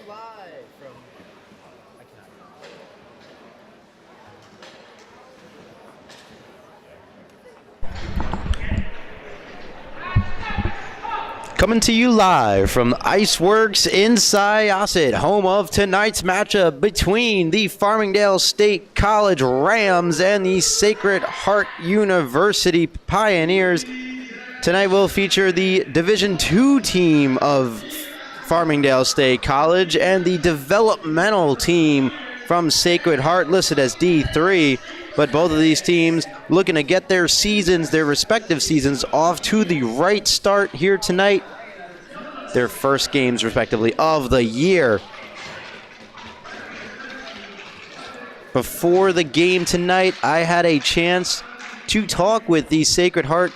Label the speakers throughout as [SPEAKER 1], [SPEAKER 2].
[SPEAKER 1] live from. I cannot. Coming to you live from Iceworks in Syosset, home of tonight's matchup between the Farmingdale State College Rams and the Sacred Heart University Pioneers. Tonight will feature the Division II team of Farmingdale State College and the developmental team from Sacred Heart, listed as D3. But both of these teams looking to get their seasons, their respective seasons, off to the right start here tonight. Their first games, respectively, of the year. Before the game tonight, I had a chance to talk with the Sacred Heart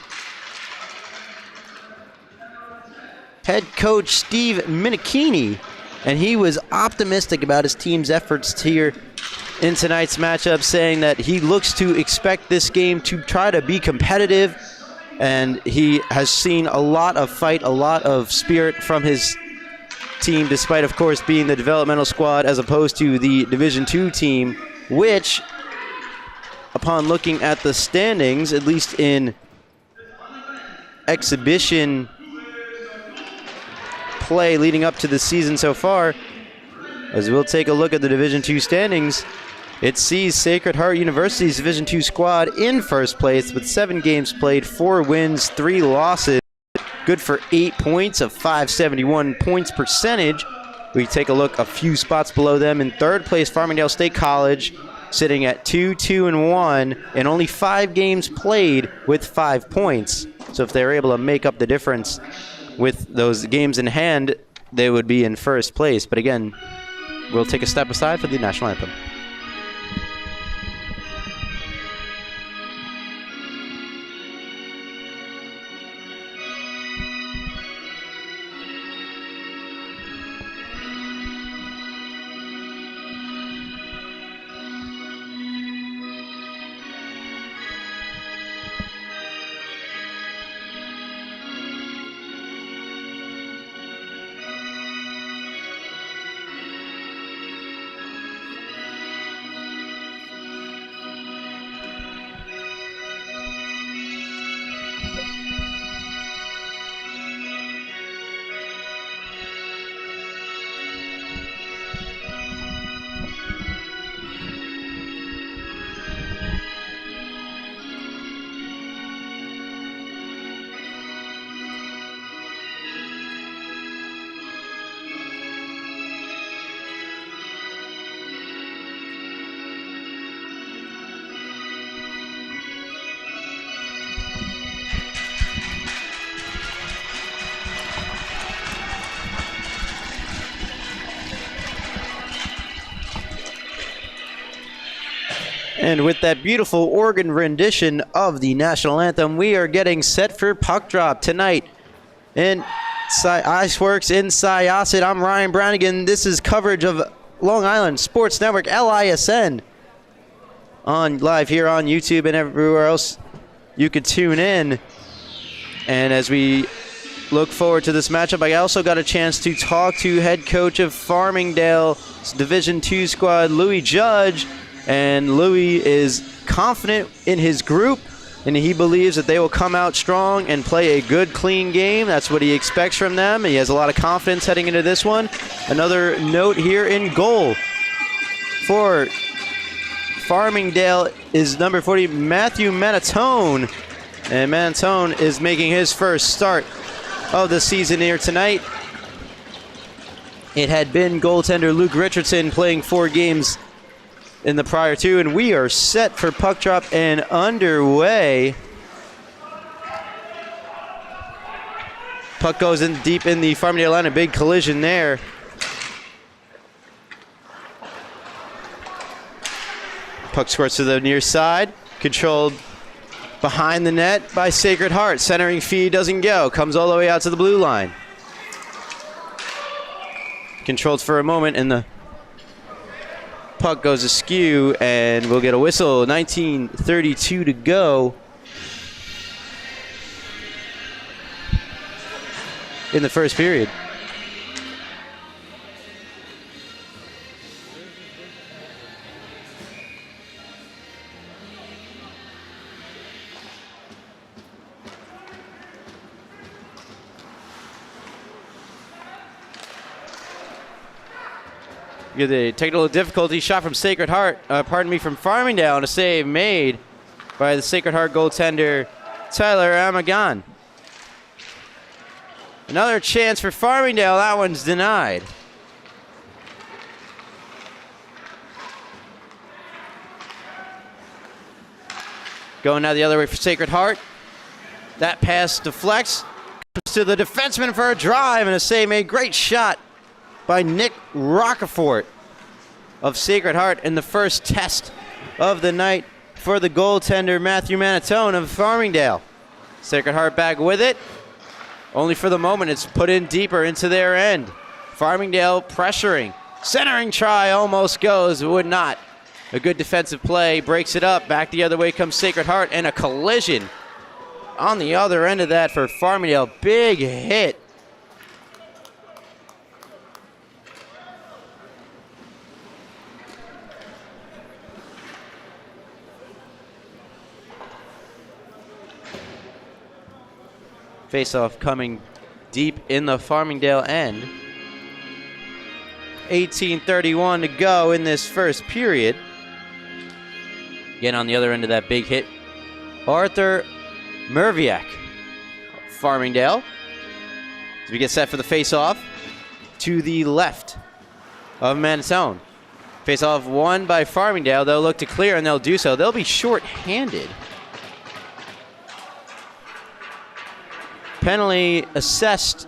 [SPEAKER 1] head coach Steve Minichini, and he was optimistic about his team's efforts here in tonight's matchup, saying that he looks to expect this game to try to be competitive, and he has seen a lot of fight, a lot of spirit from his team, despite, of course, being the developmental squad as opposed to the Division II team, which, upon looking at the standings, at least in exhibition play leading up to the season so far, as we'll take a look at the Division II standings, it sees Sacred Heart University's Division II squad in first place with 7 games played, 4 wins, 3 losses, good for 8 points of 571 points percentage. We take a look a few spots below them. In third place, Farmingdale State College, sitting at 2-2-1, and only 5 games played with 5 points. So if they're able to make up the difference with those games in hand, they would be in first place. But again, we'll take a step aside for the national anthem. And with that beautiful organ rendition of the national anthem, we are getting set for puck drop tonight in Iceworks in Syosset. I'm Ryan Brownigan. This is coverage of Long Island Sports Network, LISN, on live here on YouTube and everywhere else you could tune in. And as we look forward to this matchup, I also got a chance to talk to head coach of Farmingdale's Division II squad, Louis Judge. And Louis is confident in his group, and he believes that they will come out strong and play a good, clean game. That's what he expects from them. He has a lot of confidence heading into this one. Another note here in goal for Farmingdale is number 40, Matthew Manatone. And Manatone is making his first start of the season here tonight. It had been goaltender Luke Richardson playing 4 games in the prior 2, and we are set for puck drop and underway. Puck goes in deep in the Farmingdale line, a big collision there. Puck squirts to the near side, controlled behind the net by Sacred Heart. Centering feed doesn't go, comes all the way out to the blue line. Controlled for a moment, and the puck goes askew, and we'll get a whistle. 19:32 to go in the first period. Get the technical difficulty shot from Sacred Heart, from Farmingdale, and a save made by the Sacred Heart goaltender, Tyler Amagon. Another chance for Farmingdale. That one's denied. Going now the other way for Sacred Heart. That pass deflects. Comes to the defenseman for a drive and a save made. Great shot by Nick Rockefort of Sacred Heart in the first test of the night for the goaltender Matthew Manatone of Farmingdale. Sacred Heart back with it. Only for the moment, it's put in deeper into their end. Farmingdale pressuring. Centering try almost goes, would not. A good defensive play, breaks it up. Back the other way comes Sacred Heart, and a collision on the other end of that for Farmingdale. Big hit. Face-off coming deep in the Farmingdale end. 18:31 to go in this first period. Again, on the other end of that big hit, Arthur Merviak, Farmingdale. As we get set for the face-off to the left of Manatone. Face-off won by Farmingdale. They'll look to clear, and they'll do so. They'll be short-handed. Penalty assessed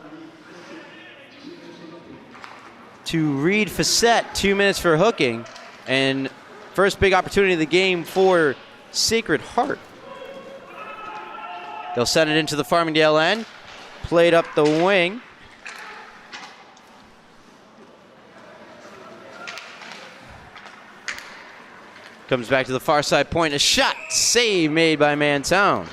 [SPEAKER 1] to Reed Facette, 2 minutes for hooking, and first big opportunity of the game for Sacred Heart. They'll send it into the Farmingdale end, played up the wing. Comes back to the far side point, a shot, save made by Manatone.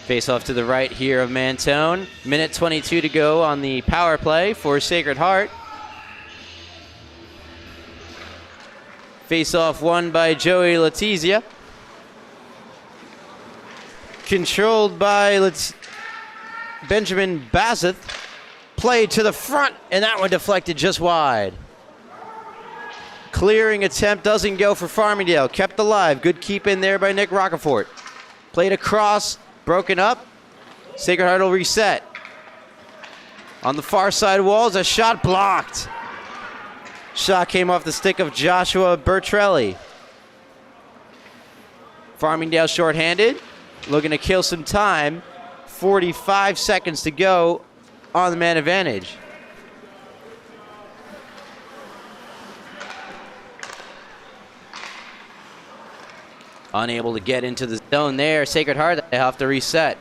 [SPEAKER 1] Face off to the right here of Manatone. Minute 22 to go on the power play for Sacred Heart. Face off won by Joey Letizia. Controlled by Benjamin Basseth. Played to the front, and that one deflected just wide. Clearing attempt doesn't go for Farmingdale. Kept alive. Good keep in there by Nick Rockefort. Played across. Broken up. Sacred Heart will reset. On the far side walls, a shot blocked. Shot came off the stick of Joshua Bertrelli. Farmingdale shorthanded. Looking to kill some time. 45 seconds to go on the man advantage. Unable to get into the zone there. Sacred Heart, they have to reset.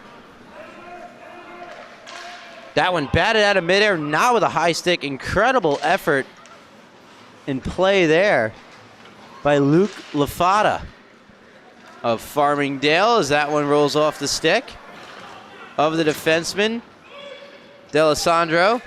[SPEAKER 1] That one batted out of midair, not with a high stick. Incredible effort in play there by Luke Lafata of Farmingdale as that one rolls off the stick of the defenseman, D'Alessandro.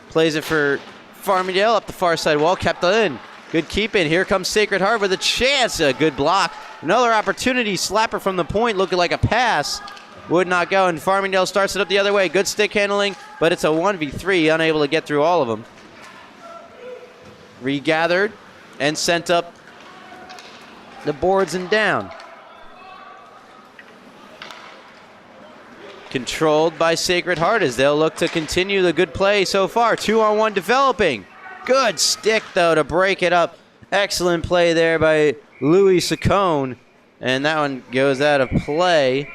[SPEAKER 1] Plays it for Farmingdale up the far side wall, kept in. Good keep in. Here comes Sacred Heart with a chance. A good block. Another opportunity. Slapper from the point looking like a pass. Would not go. And Farmingdale starts it up the other way. Good stick handling, but it's a 1v3. Unable to get through all of them. Regathered and sent up the boards and down. Controlled by Sacred Heart as they'll look to continue the good play so far. 2-on-1 developing. Good stick, though, to break it up. Excellent play there by Louis Saccone. And that one goes out of play.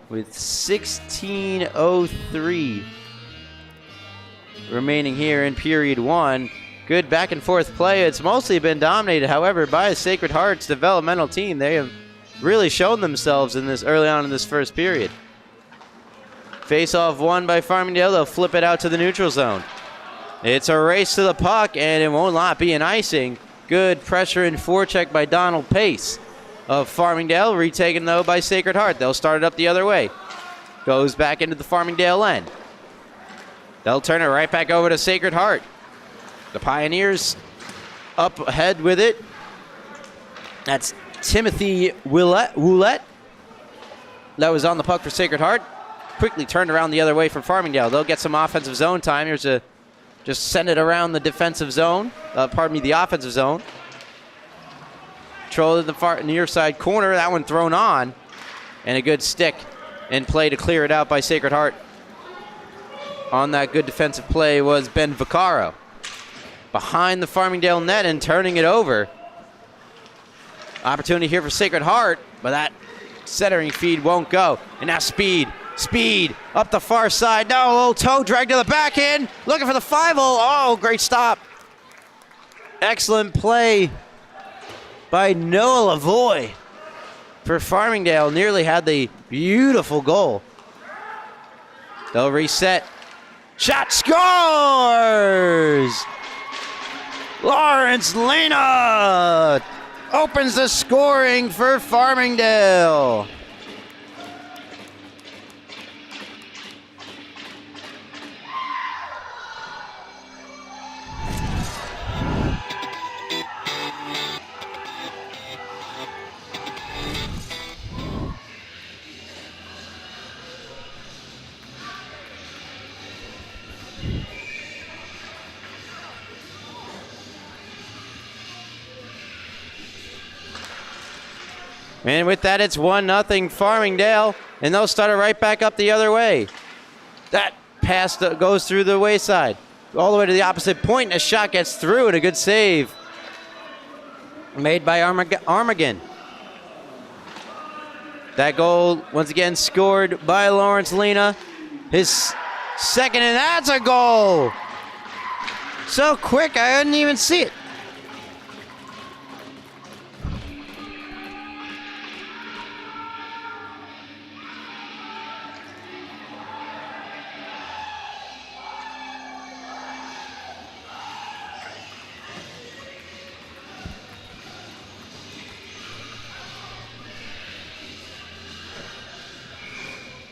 [SPEAKER 1] With 16:03 remaining here in period one. Good back and forth play. It's mostly been dominated, however, by Sacred Heart's developmental team. They have really shown themselves in this early on in this first period. Face-off won by Farmingdale. They'll flip it out to the neutral zone. It's a race to the puck, and it will not be an icing. Good pressure and forecheck by Donald Pace of Farmingdale. Retaken, though, by Sacred Heart. They'll start it up the other way. Goes back into the Farmingdale end. They'll turn it right back over to Sacred Heart. The Pioneers up ahead with it. That's Timothy Woolette. That was on the puck for Sacred Heart. Quickly turned around the other way from Farmingdale. They'll get some offensive zone time. Here's a just send it around the defensive zone. The offensive zone. Control in the far near side corner. That one thrown on. And a good stick and play to clear it out by Sacred Heart. On that good defensive play was Ben Vaccaro. Behind the Farmingdale net and turning it over. Opportunity here for Sacred Heart, but that centering feed won't go. And now Speed up the far side. No, a little toe drag to the backhand. Looking for the 5-0. Oh, great stop. Excellent play by Noah Lavoie for Farmingdale. Nearly had the beautiful goal. They'll reset. Shot scores! Lawrence Lena opens the scoring for Farmingdale. And with that, it's 1-0 Farmingdale, and they'll start it right back up the other way. That pass goes through the wayside, all the way to the opposite point, and a shot gets through, and a good save made by Armagan. That goal, once again, scored by Lawrence Lena. His second, and that's a goal! So quick, I didn't even see it.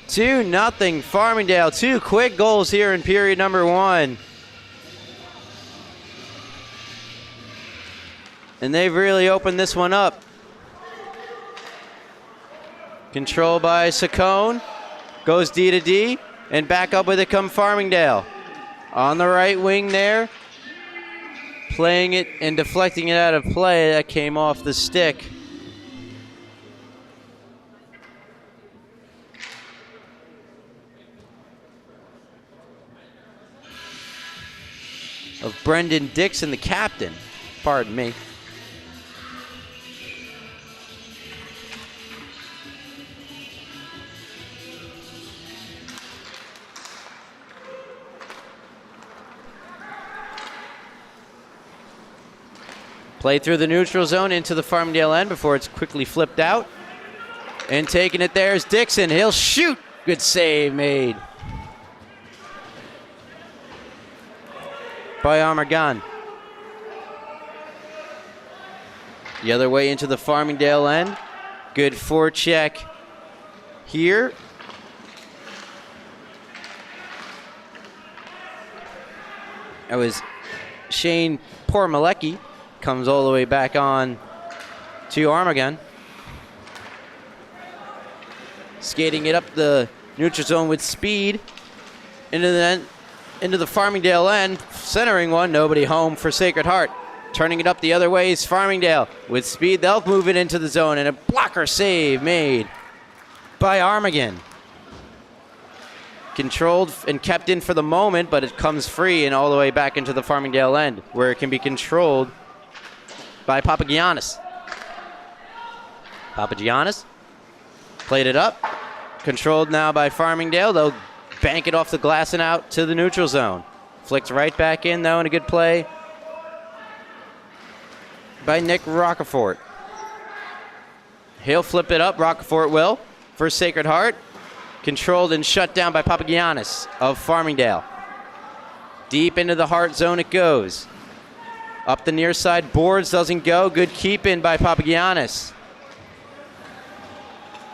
[SPEAKER 1] Two nothing Farmingdale. Two quick goals here in period number 1. And they've really opened this one up. Control by Saccone. Goes D to D. And back up with it come Farmingdale. On the right wing there. Playing it and deflecting it out of play. That came off the stick. Of Brendan Dixon, the captain. Pardon me. Play through the neutral zone into the Farmingdale end before it's quickly flipped out. And taking it there is Dixon. He'll shoot. Good save made by Armagan. The other way into the Farmingdale end. Good forecheck here. That was Shane Pormalecki. Comes all the way back on to Armagan. Skating it up the neutral zone with speed. Into the Farmingdale end. Centering one. Nobody home for Sacred Heart. Turning it up the other way is Farmingdale. With speed, they'll move it into the zone. And a blocker save made by Armagan. Controlled and kept in for the moment, but it comes free and all the way back into the Farmingdale end, where it can be controlled by Papagiannis. Papagiannis played it up. Controlled now by Farmingdale. They'll bank it off the glass and out to the neutral zone. Flicked right back in, though, and a good play by Nick Rockefort. He'll flip it up. Rockefort will for Sacred Heart. Controlled and shut down by Papagiannis of Farmingdale. Deep into the Heart zone it goes. Up the near side, boards doesn't go. Good keep in by Papagiannis.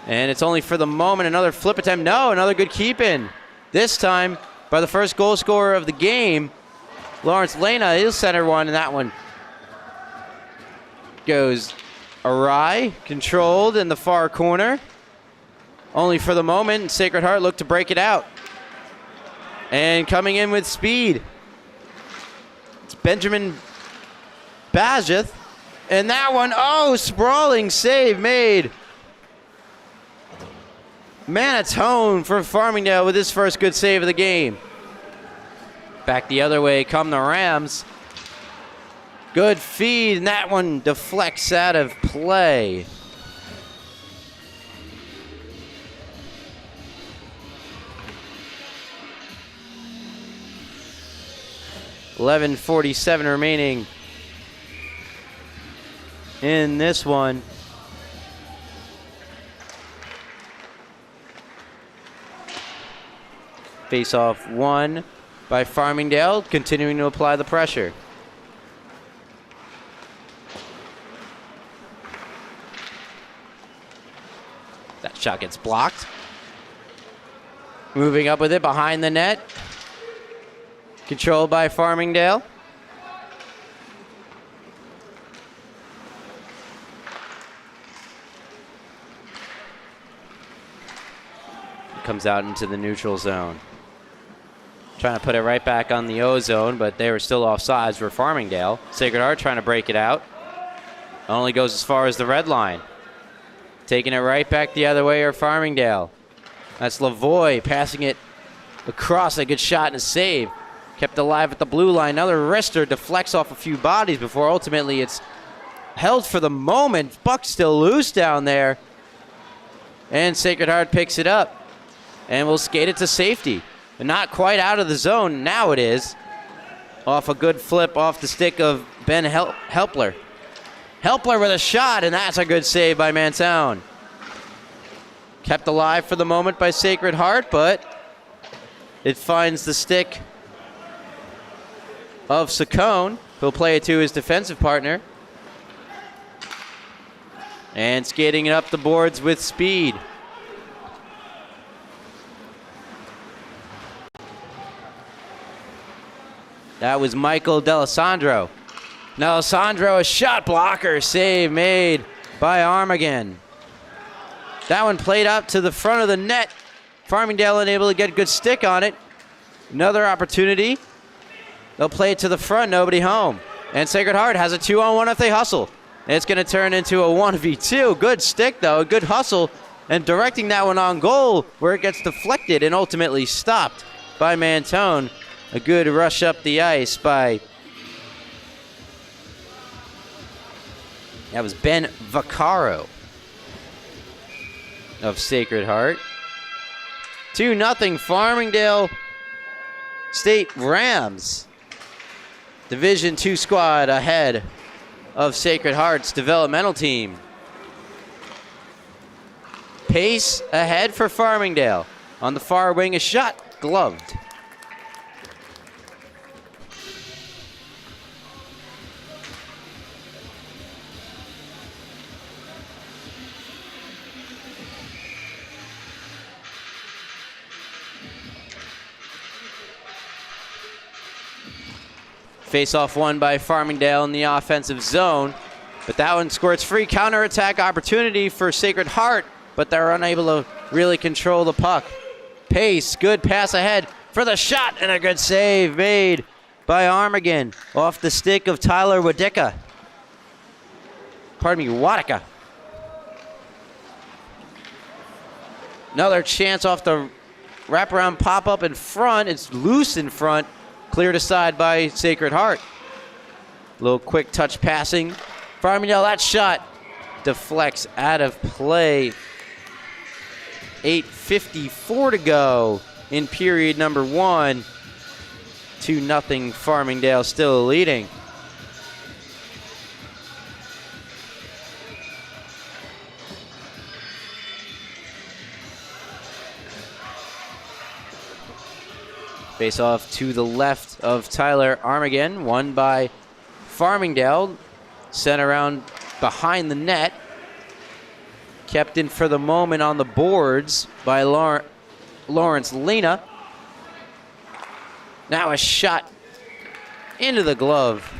[SPEAKER 1] And it's only for the moment. Another flip attempt. No, another good keep in. This time by the first goal scorer of the game, Lawrence Lena. He'll center one, and that one goes awry. Controlled in the far corner. Only for the moment. Sacred Heart looked to break it out. And coming in with speed, it's Benjamin Bajeth. And that one, oh, sprawling save made. Manatone for Farmingdale with his first good save of the game. Back the other way come the Rams. Good feed, and that one deflects out of play. .11:47 remaining in this one. Face-off won by Farmingdale, continuing to apply the pressure. That shot gets blocked. Moving up with it behind the net. Controlled by Farmingdale. Comes out into the neutral zone. Trying to put it right back on the O zone, but they were still offsides for Farmingdale. Sacred Heart trying to break it out. Only goes as far as the red line. Taking it right back the other way are Farmingdale. That's Lavoie passing it across. A good shot and a save. Kept alive at the blue line. Another wrister deflects off a few bodies before ultimately it's held for the moment. Buck's still loose down there. And Sacred Heart picks it up. And we'll skate it to safety. Not quite out of the zone. Now it is. Off a good flip off the stick of Ben Helpler. Helpler with a shot, and that's a good save by Mantown. Kept alive for the moment by Sacred Heart, but it finds the stick of Saccone, who'll play it to his defensive partner. And skating it up the boards with speed. That was Michael D'Alessandro. D'Alessandro, a shot blocker. Save made by Armagan. That one played up to the front of the net. Farmingdale unable to get a good stick on it. Another opportunity. They'll play it to the front, nobody home. And Sacred Heart has a 2-on-1 if they hustle. And it's going to turn into a 1v2. Good stick, though. A good hustle. And directing that one on goal where it gets deflected and ultimately stopped by Mantone. A good rush up the ice by... That was Ben Vaccaro of Sacred Heart. 2-0 Farmingdale State Rams. Division II squad ahead of Sacred Heart's developmental team. Pace ahead for Farmingdale. On the far wing, a shot gloved. Face-off won by Farmingdale in the offensive zone. But that one squirts free counterattack opportunity for Sacred Heart, but they're unable to really control the puck. Pace, good pass ahead for the shot, and a good save made by Armagan off the stick of Tyler Wadicka. Pardon me, Wadicka. Another chance off the wraparound pop-up in front. It's loose in front. Cleared aside by Sacred Heart. A little quick touch passing. Farmingdale, that shot deflects out of play. 8:54 to go in period number 1. 2-0 Farmingdale still leading. Face off to the left of Tyler Armagan, won by Farmingdale. Sent around behind the net. Kept in for the moment on the boards by Lawrence Lena. Now a shot into the glove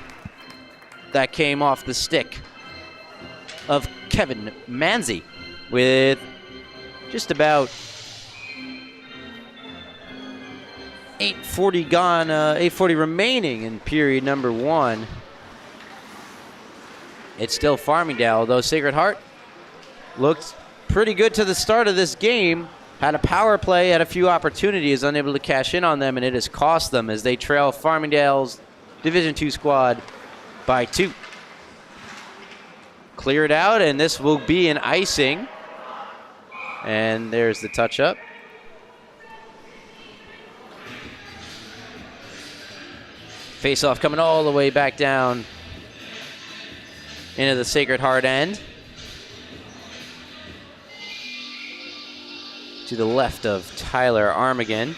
[SPEAKER 1] that came off the stick of Kevin Manzi with just about 8:40 gone, 8:40 remaining in period number 1. It's still Farmingdale, although Sacred Heart looked pretty good to the start of this game. Had a power play, had a few opportunities, unable to cash in on them, and it has cost them as they trail Farmingdale's Division II squad by 2. Cleared out, and this will be an icing. And there's the touch-up. Face-off coming all the way back down into the Sacred Heart end. To the left of Tyler Armigan.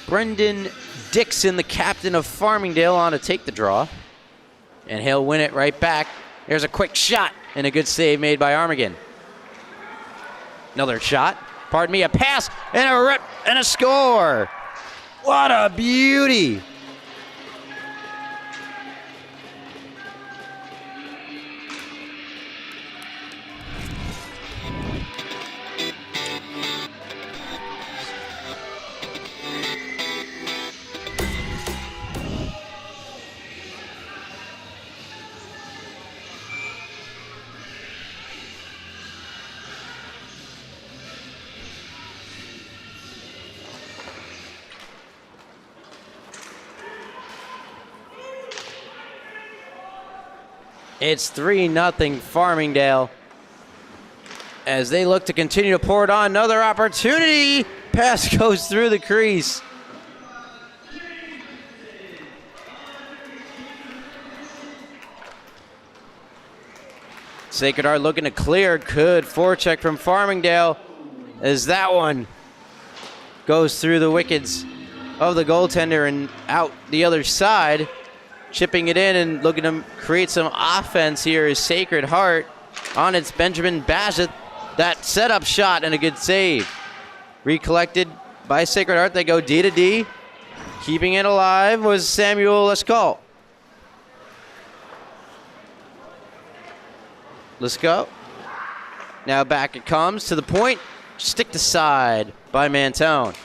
[SPEAKER 1] Brendan Dixon, the captain of Farmingdale, on to take the draw. And he'll win it right back. There's a quick shot and a good save made by Armigan. Another shot. Pardon me, a pass and a rip and a score. What a beauty. It's 3-0 Farmingdale as they look to continue to pour it on. Another opportunity. Pass goes through the crease. Sacred Heart looking to clear. Good forecheck from Farmingdale as that one goes through the wickets of the goaltender and out the other side. Chipping it in and looking to create some offense here is Sacred Heart. On its Benjamin Bassett. That setup shot and a good save. Recollected by Sacred Heart. They go D to D. Keeping it alive was Samuel Lescault. Lescault. Now back it comes to the point. Stick to side by Mantone.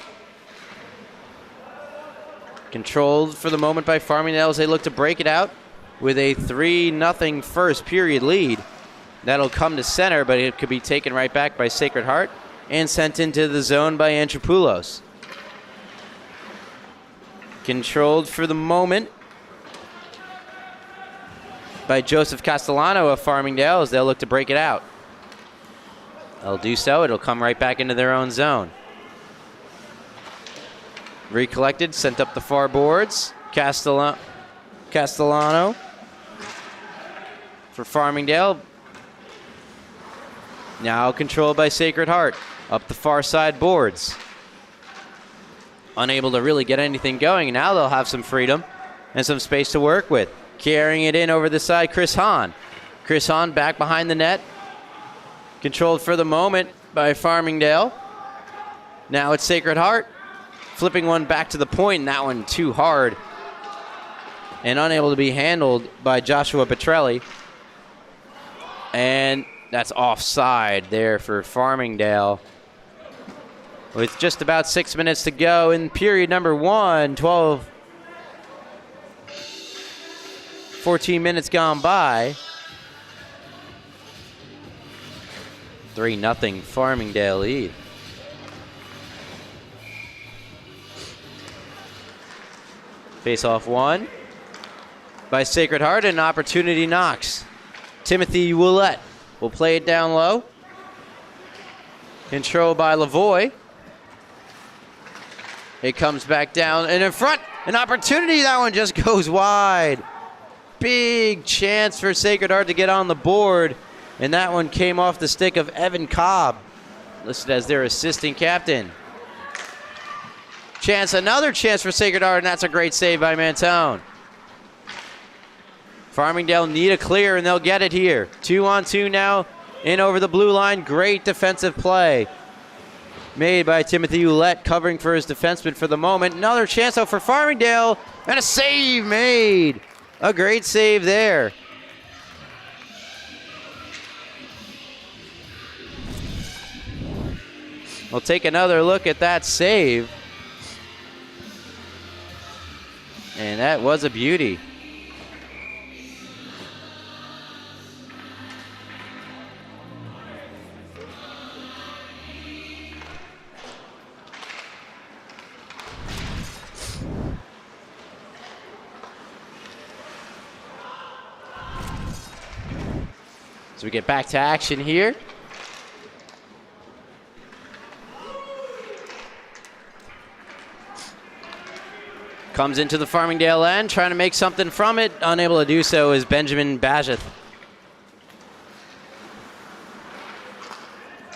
[SPEAKER 1] Controlled for the moment by Farmingdale as they look to break it out with a 3-0 first period lead. That'll come to center, but it could be taken right back by Sacred Heart and sent into the zone by Antropoulos. Controlled for the moment by Joseph Castellano of Farmingdale as they'll look to break it out. They'll do so. It'll come right back into their own zone. Recollected, sent up the far boards. Castellano for Farmingdale. Now controlled by Sacred Heart. Up the far side boards. Unable to really get anything going. Now they'll have some freedom and some space to work with. Carrying it in over the side, Chris Hahn. Chris Hahn back behind the net. Controlled for the moment by Farmingdale. Now it's Sacred Heart. Flipping one back to the point, and that one too hard. And unable to be handled by Joshua Petrelli. And that's offside there for Farmingdale. With just about 6 minutes to go in period number 1, 14 minutes gone by. 3-0 Farmingdale lead. Face-off one by Sacred Heart, and opportunity knocks. Timothy Willett will play it down low. Control by Lavoie. It comes back down and in front. An opportunity, that one just goes wide. Big chance for Sacred Heart to get on the board, and that one came off the stick of Evan Cobb, listed as their assistant captain. Another chance for Sacred Heart, and that's a great save by Mantone. Farmingdale need a clear, and they'll get it here. 2-on-2 now, in over the blue line. Great defensive play made by Timothy Ouellette, covering for his defenseman for the moment. Another chance out for Farmingdale, and a save made. A great save there. We'll take another look at that save. And that was a beauty. So we get back to action here. Comes into the Farmingdale end, trying to make something from it. Unable to do so is Benjamin Bajeth.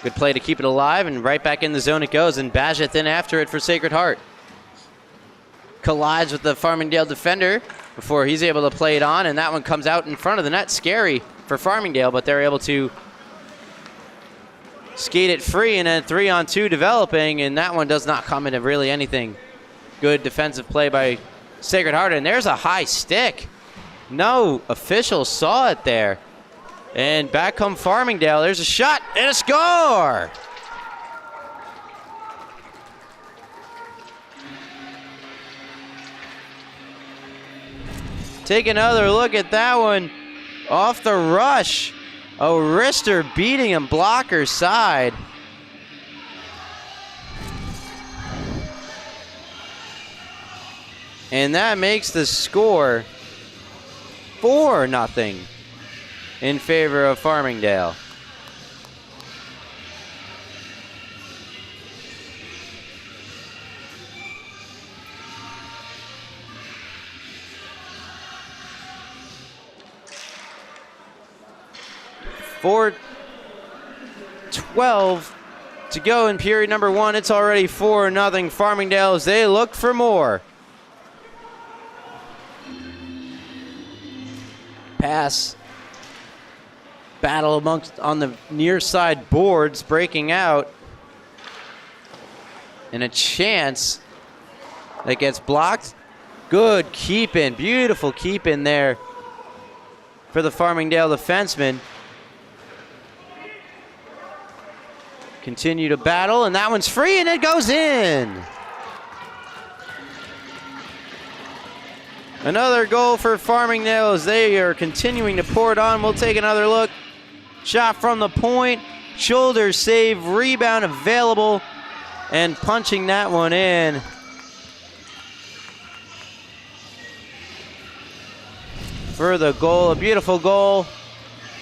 [SPEAKER 1] Good play to keep it alive, and right back in the zone it goes, and Bajeth in after it for Sacred Heart. Collides with the Farmingdale defender before he's able to play it on, and that one comes out in front of the net. Scary for Farmingdale, but they're able to skate it free, and then 3-on-2 developing, and that one does not come into really anything. Good defensive play by Sacred Heart, and there's a high stick. No official saw it there. And back come Farmingdale. There's a shot and a score! Take another look at that one. Off the rush. A wrister beating him blocker side. And that makes the score 4-0 in favor of Farmingdale. .4:12 to go in period number 1. It's already 4-0 Farmingdale as they look for more. Pass. Battle amongst on the near side boards, breaking out. And a chance that gets blocked. Good keep in, beautiful keep in there for the Farmingdale defenseman. Continue to battle, and that one's free, and it goes in. Another goal for Farmingdale as they are continuing to pour it on. We'll take another look. Shot from the point, shoulder save, rebound available, and punching that one in. For the goal, a beautiful goal,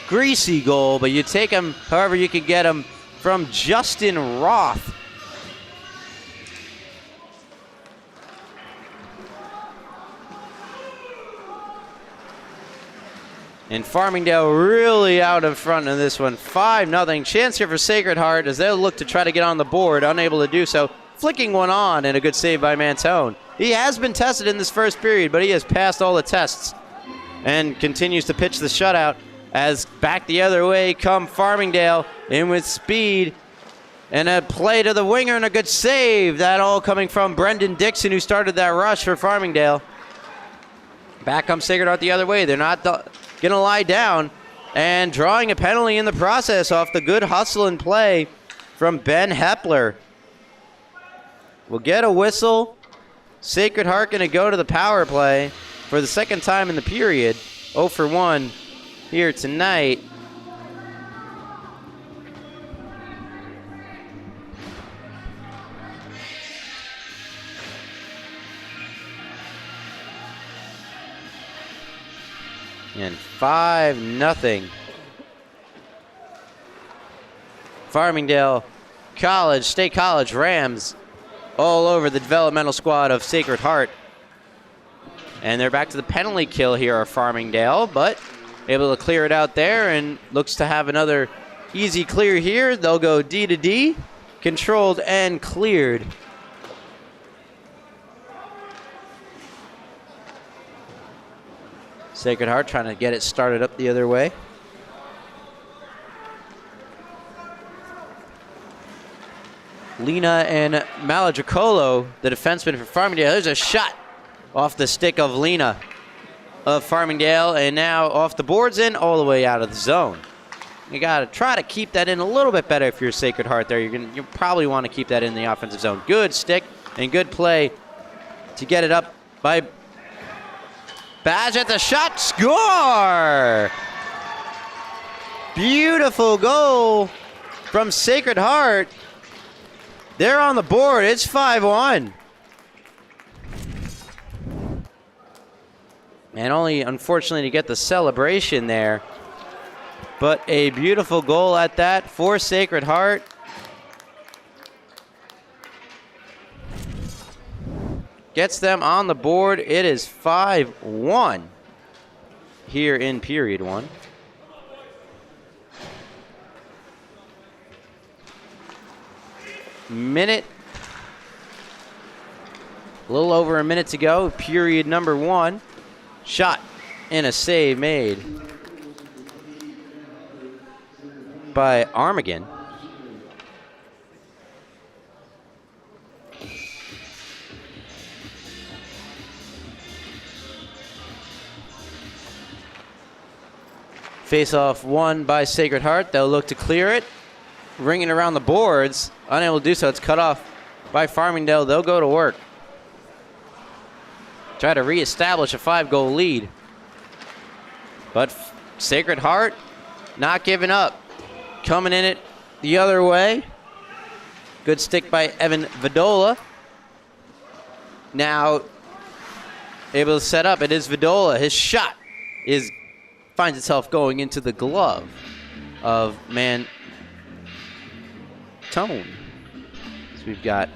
[SPEAKER 1] greasy goal, but you take them however you can get them from Justin Roth. And Farmingdale really out in front in this one. 5-0. Chance here for Sacred Heart as they'll look to try to get on the board. Unable to do so. Flicking one on, and a good save by Mantone. He has been tested in this first period, but he has passed all the tests and continues to pitch the shutout as back the other way come Farmingdale in with speed. And a play to the winger and a good save. That all coming from Brendan Dixon, who started that rush for Farmingdale. Back comes Sacred Heart the other way. They're not going to lie down, and drawing a penalty in the process off the good hustle and play from Ben Hepler. We'll get a whistle. Sacred Heart going to go to the power play for the second time in the period. 0 for 1 here tonight. And 5-0. Farmingdale College, State College Rams all over the developmental squad of Sacred Heart. And they're back to the penalty kill here are Farmingdale, but able to clear it out there and looks to have another easy clear here. They'll go D to D, controlled and cleared. Sacred Heart trying to get it started up the other way. Lena and Maladracolo, the defenseman for Farmingdale. There's a shot off the stick of Lena of Farmingdale, and now off the boards and all the way out of the zone. You got to try to keep that in a little bit better if you're Sacred Heart there. You probably want to keep that in the offensive zone. Good stick and good play to get it up by Badge at the shot. Score! Beautiful goal from Sacred Heart. They're on the board. It's 5-1. And only, unfortunately, to get the celebration there. But a beautiful goal at that for Sacred Heart. Gets them on the board. It is 5-1 here in period one. A little over a minute to go, period number one. Shot and a save made by Armageddon. Face-off won by Sacred Heart. They'll look to clear it. Ringing around the boards. Unable to do so. It's cut off by Farmingdale. They'll go to work. Try to reestablish a 5-goal lead. But Sacred Heart not giving up. Coming in it the other way. Good stick by Evan Vidola. Now able to set up. It is Vidola. His shot finds itself going into the glove of Tone. So we've got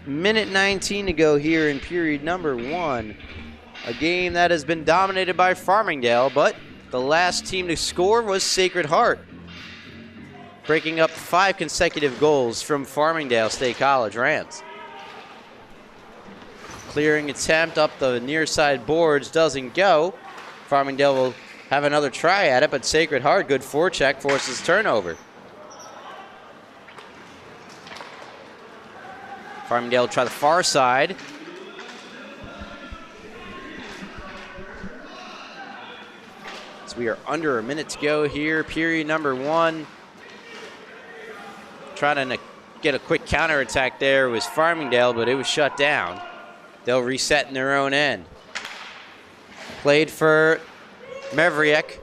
[SPEAKER 1] minute 19 to go here in period number one. A game that has been dominated by Farmingdale, but the last team to score was Sacred Heart, breaking up 5 consecutive goals from Farmingdale State College Rams. Clearing attempt up the near side boards doesn't go. Farmingdale will have another try at it, but Sacred Heart, good forecheck, forces turnover. Farmingdale try the far side. So we are under a minute to go here, period number one. Trying to get a quick counterattack there was Farmingdale, but it was shut down. They'll reset in their own end. Played for Mevriek.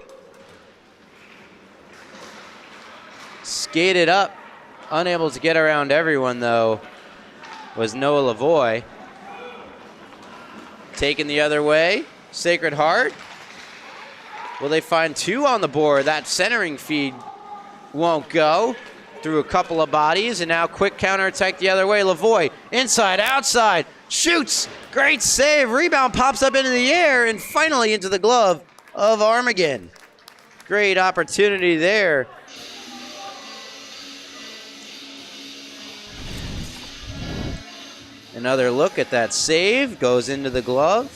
[SPEAKER 1] Skated up. Unable to get around everyone, though, was Noah Lavoie. Taken the other way. Sacred Heart. Will they find 2 on the board? That centering feed won't go. Through a couple of bodies, and now quick counterattack the other way. Lavoie, inside, outside, shoots. Great save. Rebound pops up into the air and finally into the glove of Armageddon. Great opportunity there. Another look at that save. Goes into the glove.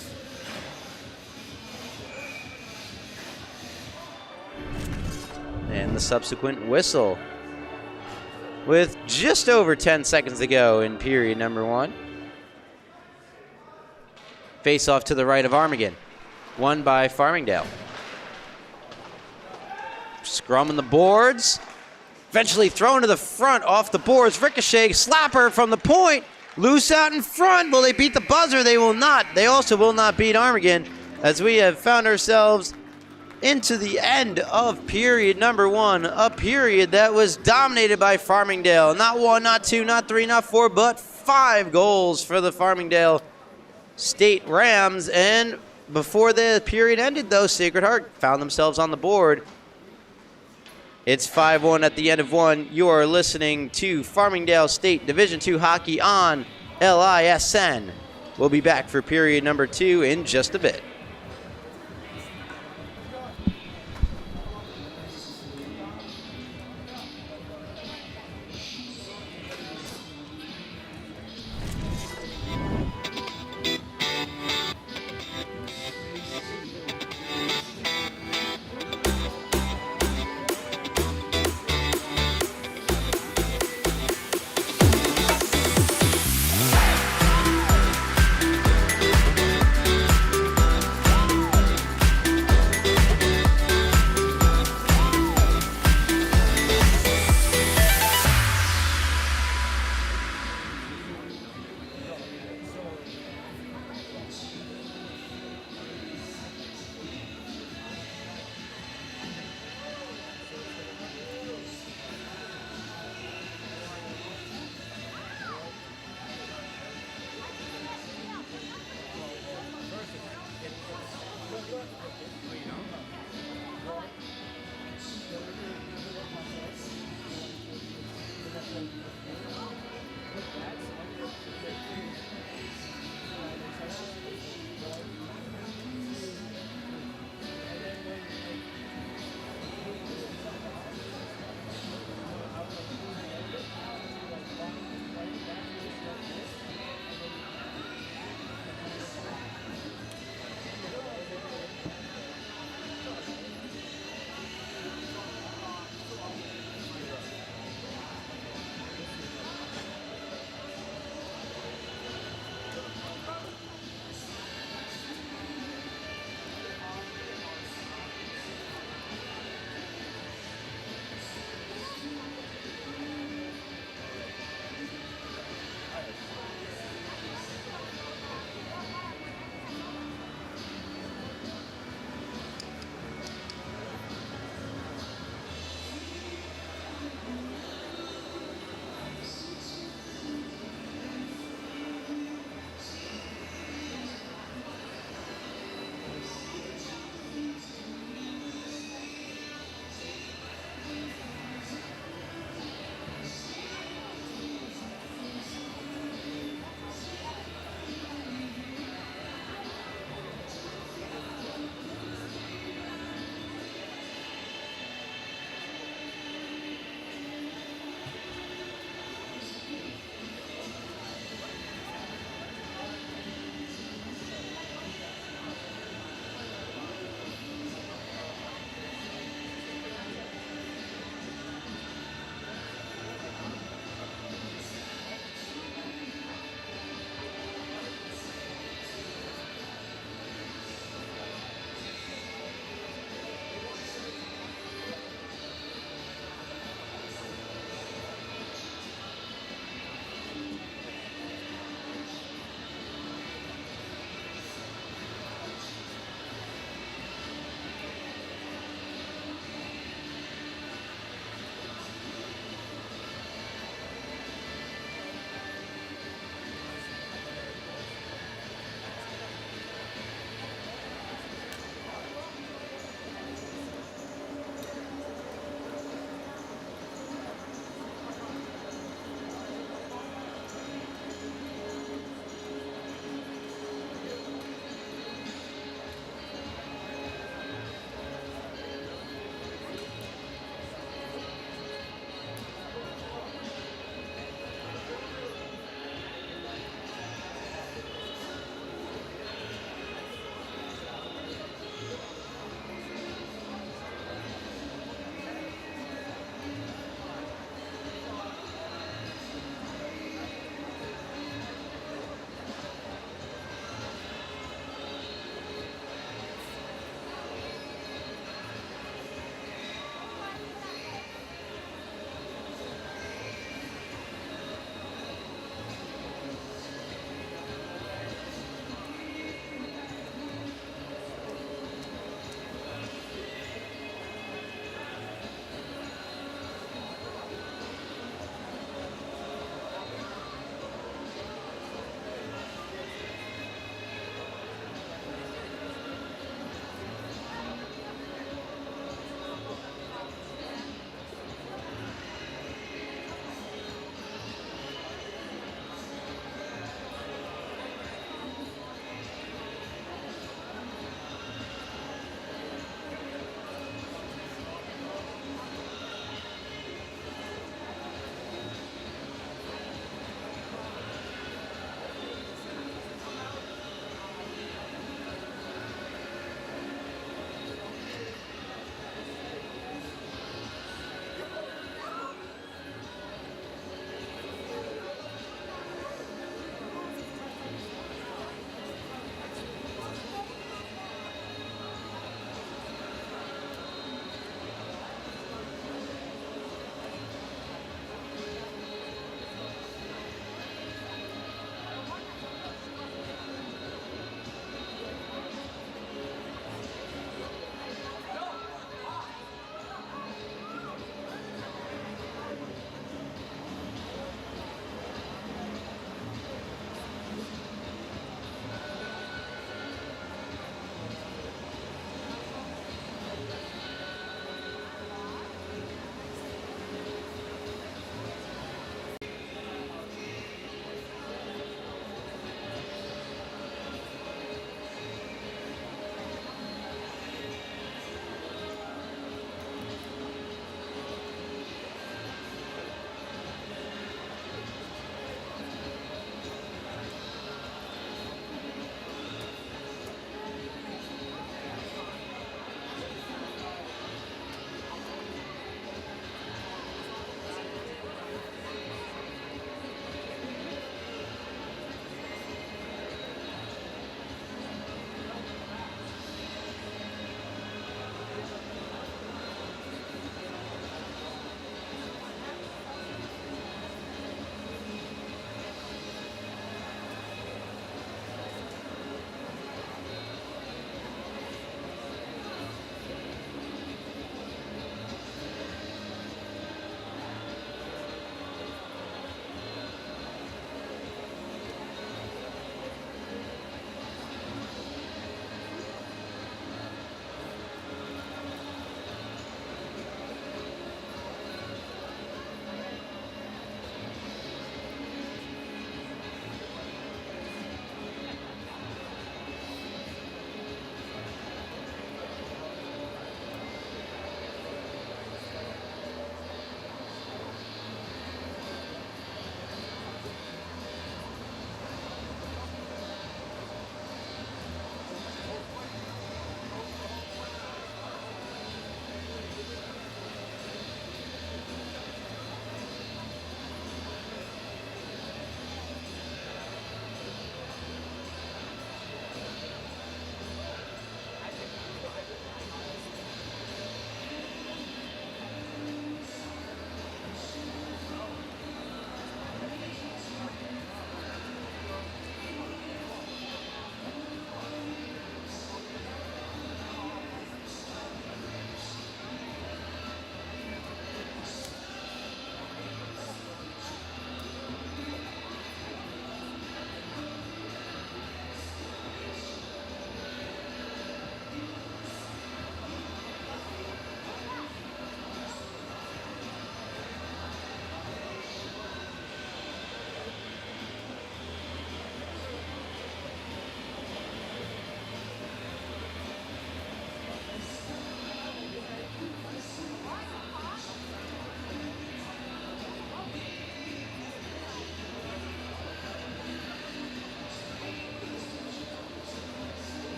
[SPEAKER 1] And the subsequent whistle. With just over 10 seconds to go in period number one. Face off to the right of Armageddon. Won by Farmingdale. Scrum on the boards. Eventually thrown to the front off the boards. Ricochet, slapper from the point. Loose out in front. Will they beat the buzzer? They will not. They also will not beat Armageddon, as we have found ourselves into the end of period number one, a period that was dominated by Farmingdale. Not 1, not 2, not 3, not 4, but 5 goals for the Farmingdale State Rams. And before the period ended, though, Sacred Heart found themselves on the board. It's 5-1 at the end of one. You are listening to Farmingdale State Division II Hockey on LISN. We'll be back for period number 2 in just a bit.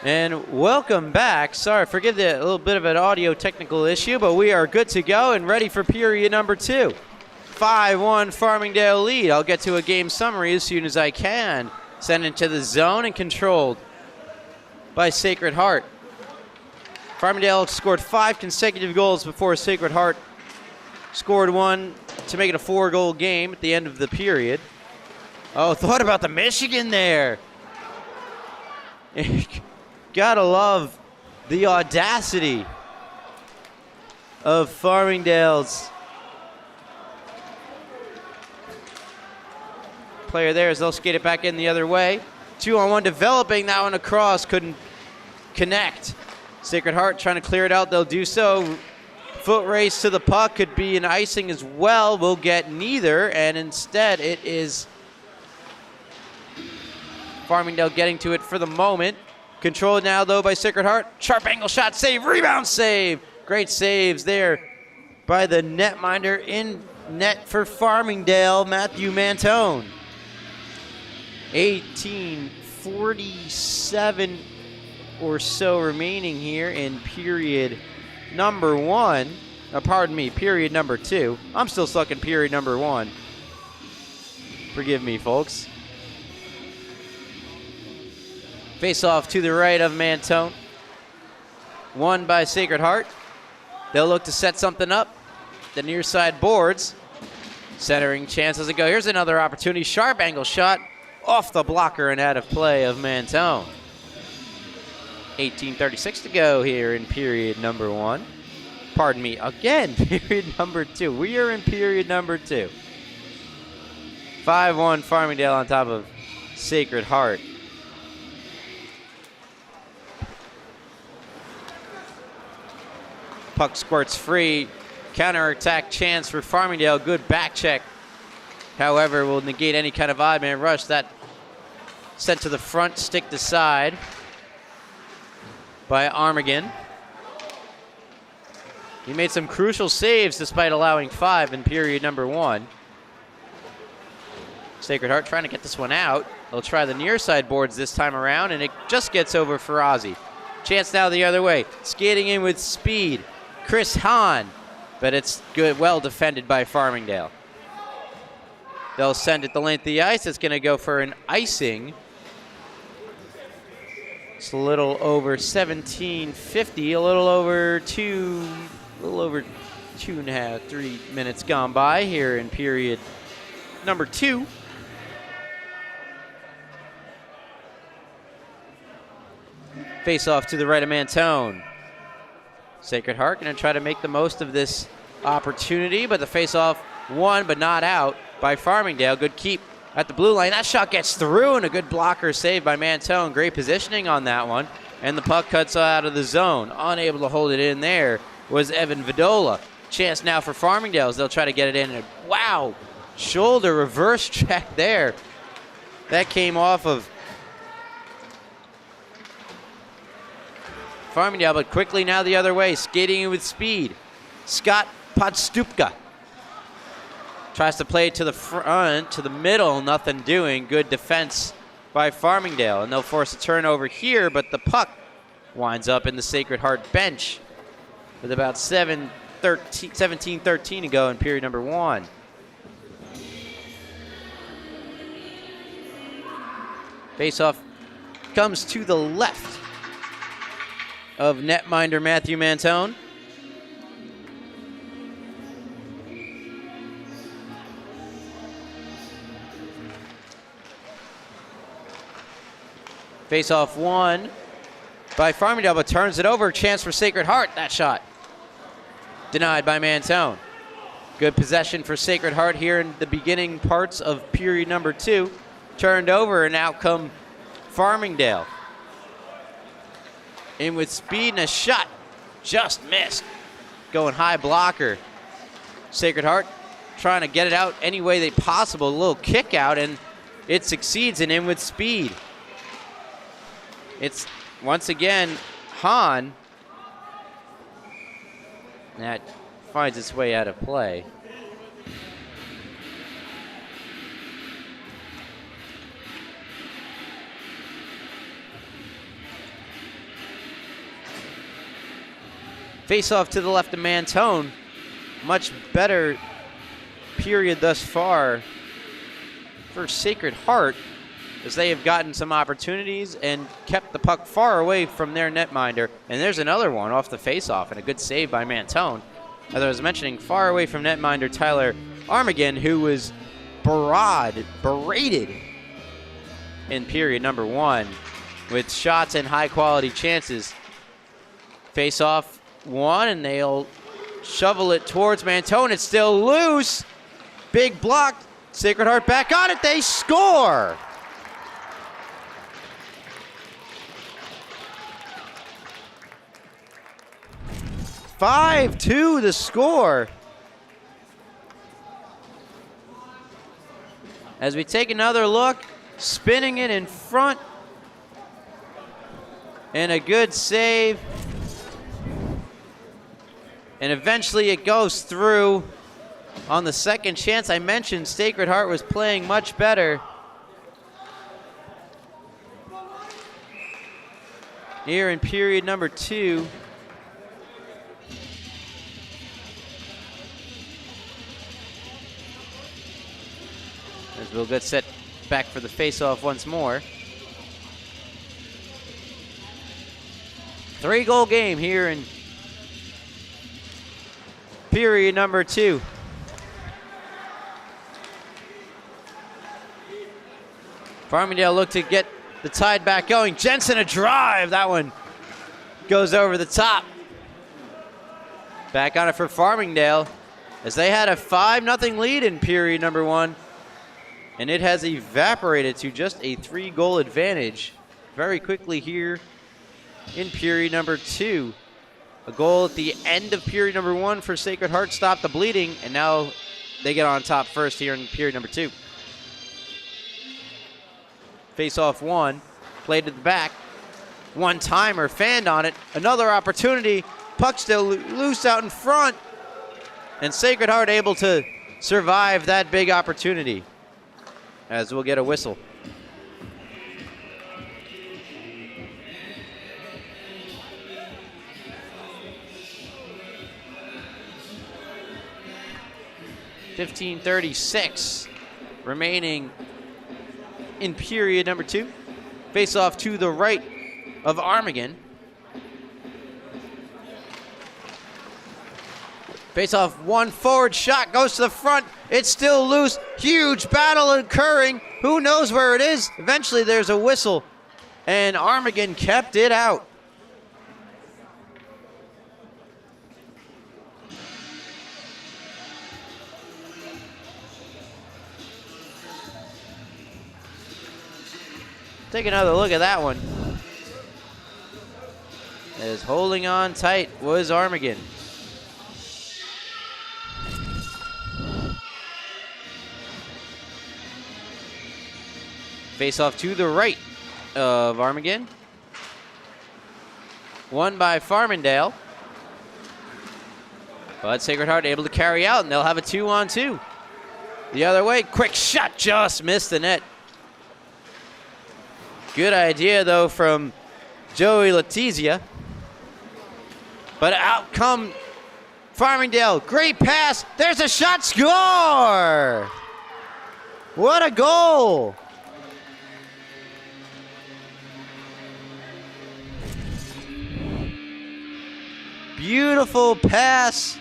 [SPEAKER 1] And welcome back. Sorry, forgive the little bit of an audio technical issue, but we are good to go and ready for period number 2. 5-1 Farmingdale lead. I'll get to a game summary as soon as I can. Sent into the zone and controlled by Sacred Heart. Farmingdale scored 5 consecutive goals before Sacred Heart scored one to make it a 4-goal game at the end of the period. Oh, thought about the Michigan there. Gotta love the audacity of Farmingdale's player there as they'll skate it back in the other way. 2-on-1 developing, that one across, couldn't connect. Sacred Heart trying to clear it out, they'll do so. Foot race to the puck, could be an icing as well. We'll get neither, and instead it is Farmingdale getting to it for the moment. Controlled now, though, by Sacred Heart. Sharp angle shot, save, rebound save. Great saves there by the netminder in net for Farmingdale, Matthew Mantone. 18:47 or so remaining here in period number 1. Period number 2. I'm still stuck in period number 1. Forgive me, folks. Face off to the right of Mantone. won by Sacred Heart. They'll look to set something up. The near side boards. Centering chance as it go. Here's another opportunity. Sharp angle shot off the blocker and out of play of Mentone. 18:36 to go here in period number 1. Pardon me, again, period number 2. We are in period number 2. 5-1 Farmingdale on top of Sacred Heart. Puck squirts free. Counterattack chance for Farmingdale. Good back check. However, will negate any kind of odd man rush. That sent to the front, stick to side by Armigan. He made some crucial saves despite allowing 5 in period number 1. Sacred Heart trying to get this one out. They'll try the near side boards this time around, and it just gets over Farazi. Chance now the other way. Skating in with speed. Chris Hahn, but it's good, well defended by Farmingdale. They'll send it the length of the ice. It's going to go for an icing. It's a little over 17:50, a little over 2.5, 3 minutes gone by here in period number 2. Face off to the right of Mentone. Sacred Heart going to try to make the most of this opportunity, but the face-off won but not out by Farmingdale. Good keep at the blue line. That shot gets through, and a good blocker save by Mentone. Great positioning on that one, and the puck cuts out of the zone. Unable to hold it in there was Evan Vidola. Chance now for Farmingdale as they'll try to get it in. And wow, shoulder reverse check there. That came off of Farmingdale, but quickly now the other way, skating in with speed. Scott Podstupka tries to play it to the front, to the middle, nothing doing. Good defense by Farmingdale, and they'll force a turnover here, but the puck winds up in the Sacred Heart bench with about 17:13 to go in period number 1. Face-off comes to the left of netminder Matthew Mentone. Face-off won by Farmingdale, but turns it over. Chance for Sacred Heart. That shot denied by Mentone. Good possession for Sacred Heart here in the beginning parts of period number 2. Turned over, and out come Farmingdale. In with speed, and a shot just missed. Going high blocker. Sacred Heart trying to get it out any way they possible. A little kick out, and it succeeds, and in with speed. It's once again Hahn. That finds its way out of play. Face off to the left of Mentone. Much better period thus far for Sacred Heart, as they have gotten some opportunities and kept the puck far away from their netminder. And there's another one off the face-off, and a good save by Mentone. As I was mentioning, far away from netminder Tyler Armigan, who was berated in period number 1 with shots and high-quality chances. Face-off won, and they'll shovel it towards Mentone. It's still loose. Big block. Sacred Heart back on it. They score. (5-2) the score. As we take another look, spinning it in front, and a good save. And eventually it goes through on the second chance. I mentioned Sacred Heart was playing much better here in period number 2. As we'll get set back for the face-off once more. 3-goal game here in period number 2. Farmingdale looked to get the Tide back going. Jensen a drive. That one goes over the top. Back on it for Farmingdale as they had a 5-0 lead in period number 1. And it has evaporated to just a 3-goal advantage very quickly here in period number 2. A goal at the end of period number 1 for Sacred Heart stopped the bleeding, and now they get on top first here in period number 2. Face-off 1, played to the back. One-timer, fanned on it. Another opportunity. Puck still loose out in front. And Sacred Heart able to survive that big opportunity, as we'll get a whistle. .15:36 remaining in period number 2. Face off to the right of Armageddon. Face off, one forward shot goes to the front. It's still loose. Huge battle occurring. Who knows where it is? Eventually there's a whistle, and Armageddon kept it out. Take another look at that one. As holding on tight was Armageddon. Face off to the right of Armageddon. Won by Farmingdale. But Sacred Heart able to carry out, and they'll have a 2-on-2. The other way, quick shot, just missed the net. Good idea, though, from Joey Letizia. But out come Farmingdale. Great pass. There's a shot. Score! What a goal! Beautiful pass.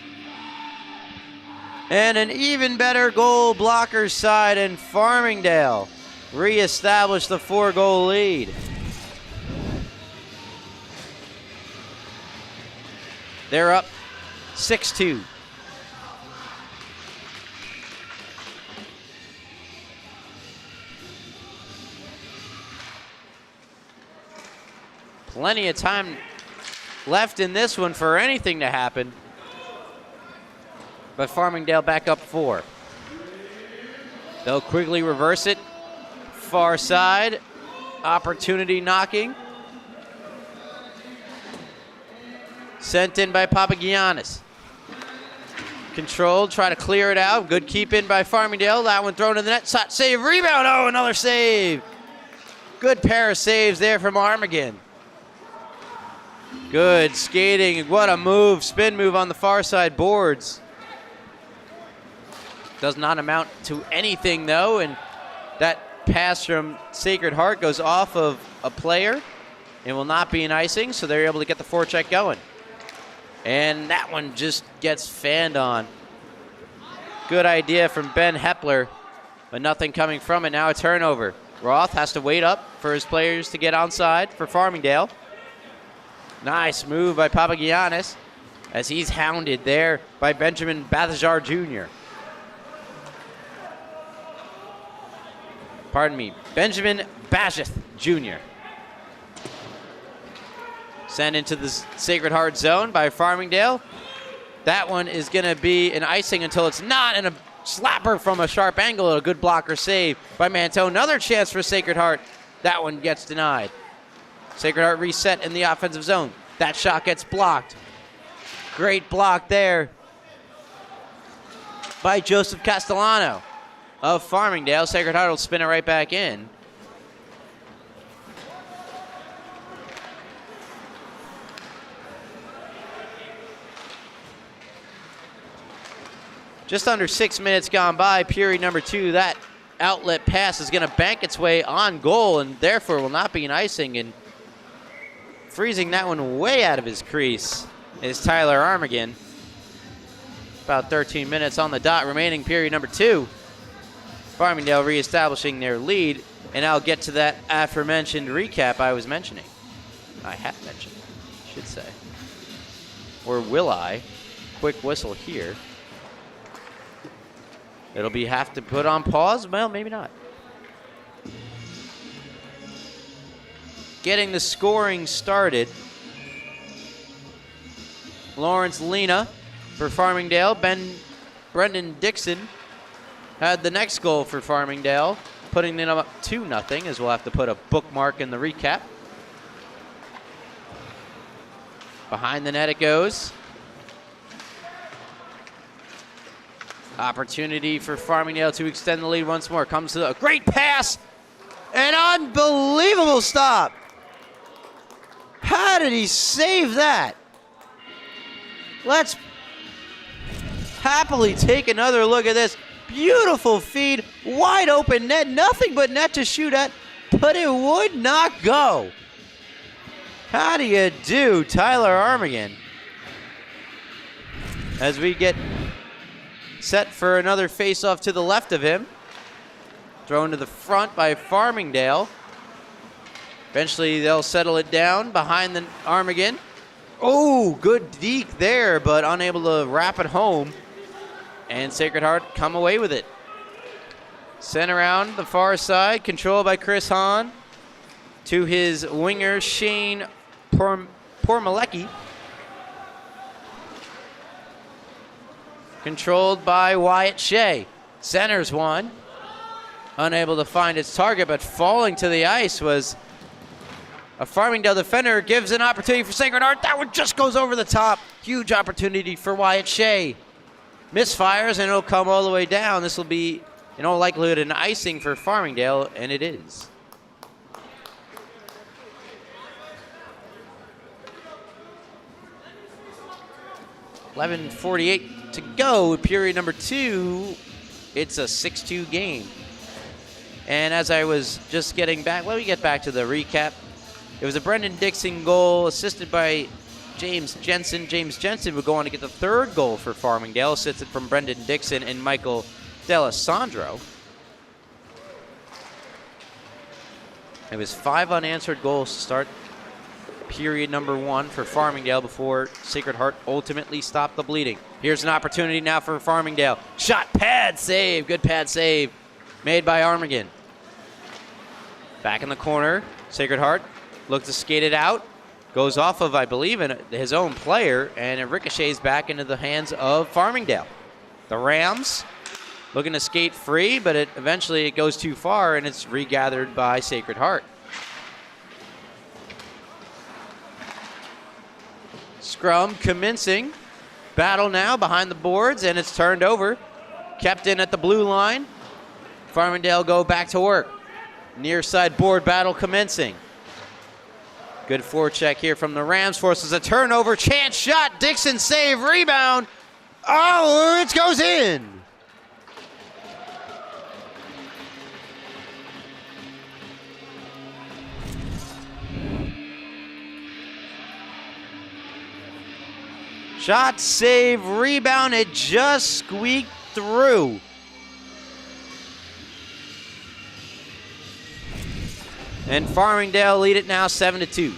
[SPEAKER 1] And an even better goal blocker side, and Farmingdale reestablish the 4-goal lead. They're up 6-2. Plenty of time left in this one for anything to happen. But Farmingdale back up 4. They'll quickly reverse it. Far side, opportunity knocking. Sent in by Papagiannis. Controlled, try to clear it out. Good keep in by Farmingdale. That one thrown in the net. Shot, save, rebound. Oh, another save. Good pair of saves there from Armageddon. Good skating. What a move. Spin move on the far side boards. Does not amount to anything, though, and that pass from Sacred Heart goes off of a player and will not be an icing, so they're able to get the forecheck going. And that one just gets fanned on. Good idea from Ben Hepler, but nothing coming from it. Now a turnover. Roth has to wait up for his players to get onside for Farmingdale. Nice move by Papagiannis as he's hounded there by Benjamin Bathajar Jr. Pardon me, Benjamin Bajeth Jr. Sent into the Sacred Heart zone by Farmingdale. That one is going to be an icing until it's not, and a slapper from a sharp angle. A good blocker save by Manteau. Another chance for Sacred Heart. That one gets denied. Sacred Heart reset in the offensive zone. That shot gets blocked. Great block there by Joseph Castellano of Farmingdale. Sacred Heart will spin it right back in. Just under 6 minutes gone by, period number 2. That outlet pass is going to bank its way on goal and therefore will not be an icing. And freezing that one way out of his crease is Tyler Armigan. About 13 minutes on the dot remaining, period number 2. Farmingdale reestablishing their lead, and I'll get to that aforementioned recap I was mentioning. I have mentioned, I should say. Or will I? Quick whistle here. It'll be have to put on pause? Well, maybe not. Getting the scoring started. Lawrence Lena for Farmingdale. Brendan Dixon had the next goal for Farmingdale, putting them up 2-0, as we'll have to put a bookmark in the recap. Behind the net it goes. Opportunity for Farmingdale to extend the lead once more. Comes to a great pass. An unbelievable stop. How did he save that? Let's happily take another look at this. Beautiful feed, wide open net, nothing but net to shoot at, but it would not go. How do you do, Tyler Armigan? As we get set for another face-off to the left of him. Thrown to the front by Farmingdale. Eventually they'll settle it down behind the Armigan. Oh, good deke there, but unable to wrap it home. And Sacred Heart come away with it. Sent around the far side, controlled by Chris Hahn. To his winger, Shane Pormalecki. Controlled by Wyatt Shea. Centers one. Unable to find its target, but falling to the ice was a Farmingdale defender. Gives an opportunity for Sacred Heart. That one just goes over the top. Huge opportunity for Wyatt Shea. Misfires, and it'll come all the way down. This will be, in all likelihood, an icing for Farmingdale, and it is. .48 to go, period number 2. It's a 6-2 game. And as I was just getting back, let me get back to the recap. It was a Brendan Dixon goal assisted by James Jensen. James Jensen would go on to get the 3rd goal for Farmingdale, assisted from Brendan Dixon and Michael D'Alessandro. It was 5 unanswered goals to start period number 1 for Farmingdale before Sacred Heart ultimately stopped the bleeding. Here's an opportunity now for Farmingdale. Shot, pad save, good pad save made by Armigan. Back in the corner, Sacred Heart looked to skate it out. Goes off of, I believe, his own player, and it ricochets back into the hands of Farmingdale. The Rams looking to skate free, but eventually it goes too far, and it's regathered by Sacred Heart. Scrum commencing. Battle now behind the boards, and it's turned over. Kept in at the blue line. Farmingdale go back to work. Near side board battle commencing. Good forecheck here from the Rams. Forces a turnover. Chance shot. Dixon save. Rebound. Oh, it goes in. Shot, save, rebound. It just squeaked through. And Farmingdale lead it now 7-2.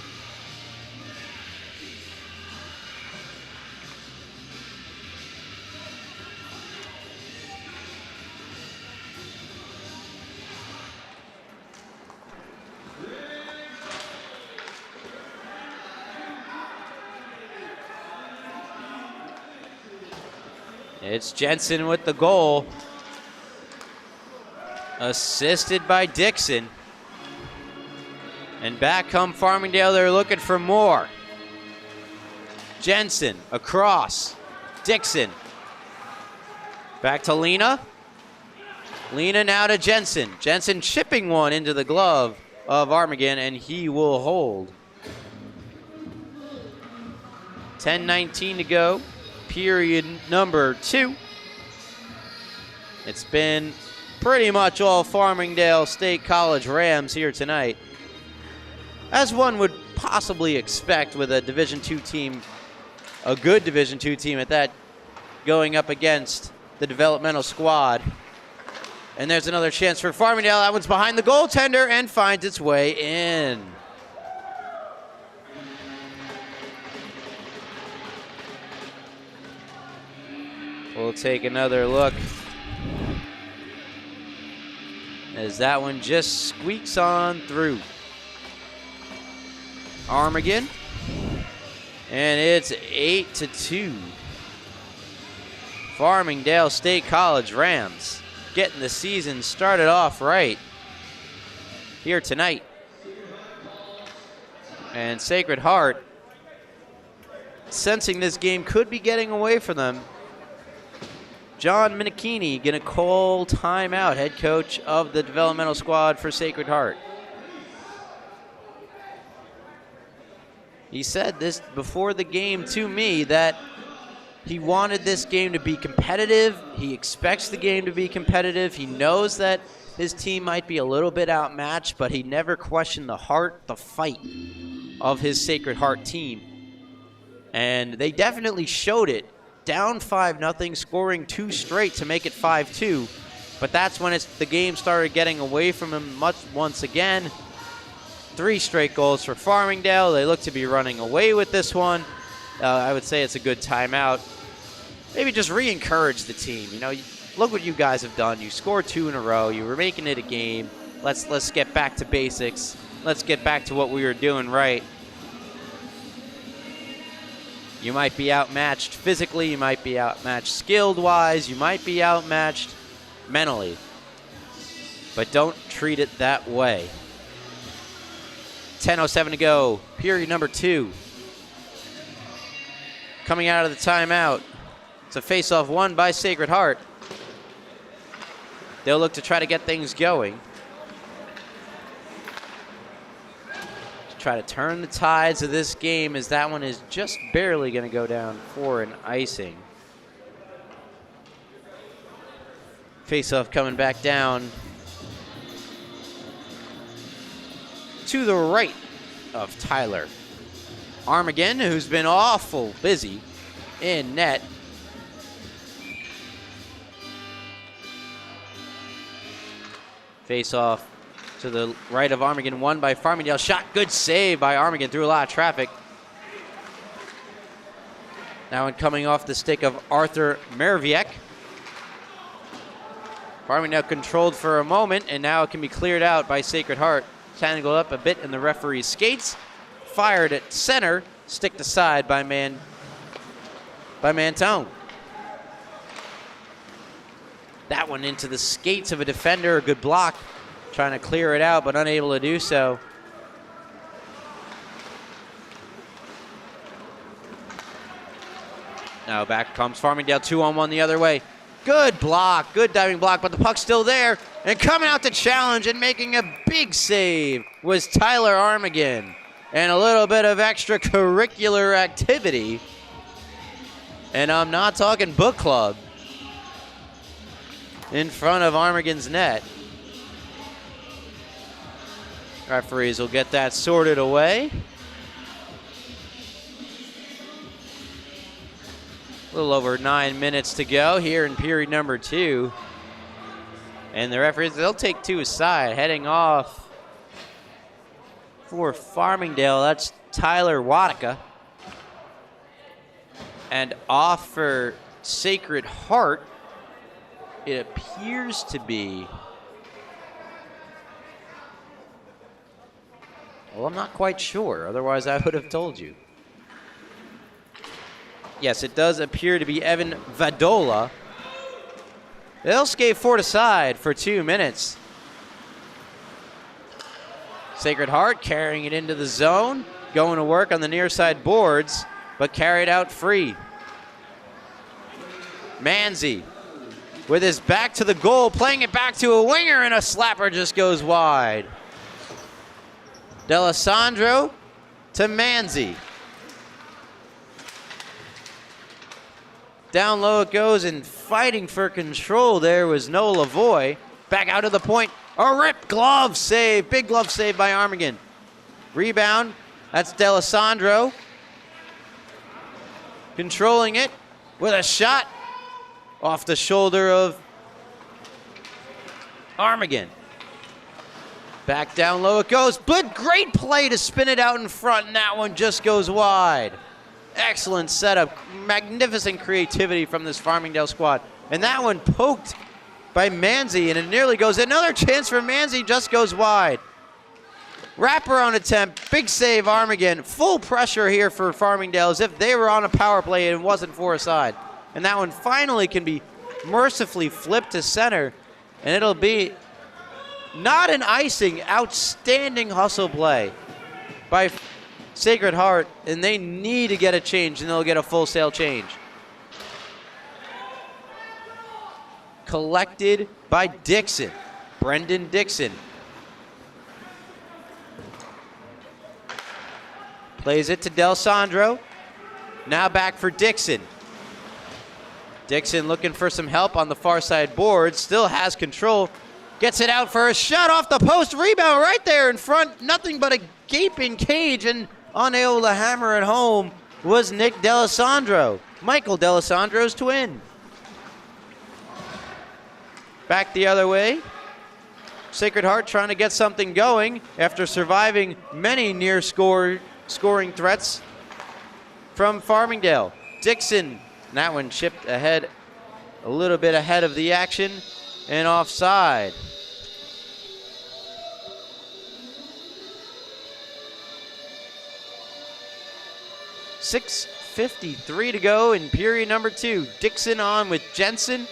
[SPEAKER 1] It's Jensen with the goal. Assisted by Dixon. And back come Farmingdale. They're looking for more. Jensen across. Dixon. Back to Lena. Lena now to Jensen. Jensen chipping one into the glove of Armigan, and he will hold. 10:19 to go. Period number 2. It's been pretty much all Farmingdale State College Rams here tonight. As one would possibly expect with a Division II team, a good Division II team at that, going up against the developmental squad. And there's another chance for Farmingdale. That one's behind the goaltender and finds its way in. We'll take another look as that one just squeaks on through. Armageddon, and it's 8-2. Farmingdale State College Rams getting the season started off right here tonight. And Sacred Heart, sensing this game could be getting away from them, John Minikini going to call timeout, head coach of the developmental squad for Sacred Heart. He said this before the game to me, that he wanted this game to be competitive. He expects the game to be competitive. He knows that his team might be a little bit outmatched, but he never questioned the heart, the fight of his Sacred Heart team. And they definitely showed it. Down 5-0, scoring 2 straight to make it 5-2. But that's when the game started getting away from him once again. 3 straight goals for Farmingdale. They look to be running away with this one. I would say it's a good timeout. Maybe just re-encourage the team. You know, look what you guys have done. You scored 2 in a row. You were making it a game. Let's get back to basics. Let's get back to what we were doing right. You might be outmatched physically. You might be outmatched skilled-wise. You might be outmatched mentally. But don't treat it that way. 10:07 to go, period number 2. Coming out of the timeout, it's a face-off won by Sacred Heart. They'll look to try to get things going. To try to turn the tides of this game, as that one is just barely going to go down for an icing. Face-off coming back down to the right of Tyler Armageddon, who's been awful busy in net. Face off to the right of Armageddon, won by Farmingdale. Shot, good save by Armageddon through a lot of traffic. That one coming off the stick of Arthur Merviek. Farmingdale controlled for a moment, and now it can be cleared out by Sacred Heart. Tangled up a bit in the referee's skates. Fired at center, sticked aside by Mantone. That one into the skates of a defender, a good block. Trying to clear it out, but unable to do so. Now back comes Farmingdale, 2-on-1 the other way. Good block, good diving block, but the puck's still there. And coming out to challenge and making a big save was Tyler Armageddon. And a little bit of extracurricular activity. And I'm not talking book club. In front of Armageddon's net. Referees will get that sorted away. A little over 9 minutes to go here in period number 2. And the referees, they'll take 2 aside. Heading off for Farmingdale, that's Tyler Wadika. And off for Sacred Heart, it appears to be, well, I'm not quite sure. Otherwise, I would have told you. Yes, it does appear to be Evan Vadola. They'll skate forward aside for 2 minutes. Sacred Heart carrying it into the zone, going to work on the near side boards, but carried out free. Manzi with his back to the goal, playing it back to a winger, and a slapper just goes wide. D'Alessandro to Manzi. Down low it goes, and fighting for control there was Noah Lavoie. Back out to the point. A ripped glove save. Big glove save by Armageddon. Rebound That's D'Alessandro controlling it with a shot off the shoulder of Armigan. Back down low it goes, but great play to spin it out in front, and that one just goes wide. Excellent setup, magnificent creativity from this Farmingdale squad. And that one poked by Manzi, and it nearly goes. Another chance for Manzi, just goes wide. Wraparound attempt, big save Armigan. Full pressure here for Farmingdale as if they were on a power play and it wasn't for a side. And that one finally can be mercifully flipped to center, and it'll be not an icing, outstanding hustle play by Sacred Heart, and they need to get a change, and they'll get a full sail change. Collected by Dixon, Brendan Dixon. Plays it to D'Alessandro. Now back for Dixon. Dixon looking for some help on the far side board. Still has control. Gets it out for a shot off the post. Rebound right there in front. Nothing but a gaping cage, and unable to hammer it home was Nick D'Alessandro. Michael D'Alessandro's twin. Back the other way. Sacred Heart trying to get something going after surviving many near scoring threats from Farmingdale. Dixon, that one chipped ahead, a little bit ahead of the action and offside. .6:53 to go in period number 2. Dixon on with Jensen.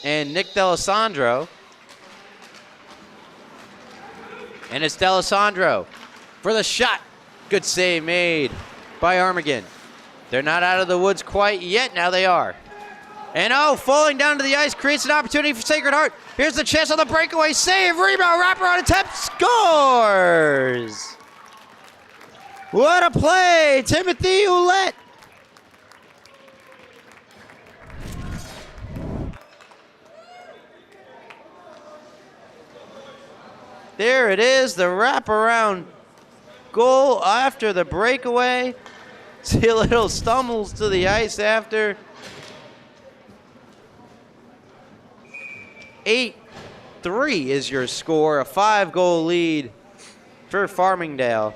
[SPEAKER 1] And Nick D'Alessandro. And it's D'Alessandro for the shot. Good save made by Armigan. They're not out of the woods quite yet. Now they are. And falling down to the ice creates an opportunity for Sacred Heart. Here's the chance on the breakaway. Save, rebound, wraparound attempt, scores! What a play, Timothy Ouellette. There it is, the wraparound goal after the breakaway. See a little stumbles to the ice after. 8-3 is your score, a 5-goal lead for Farmingdale.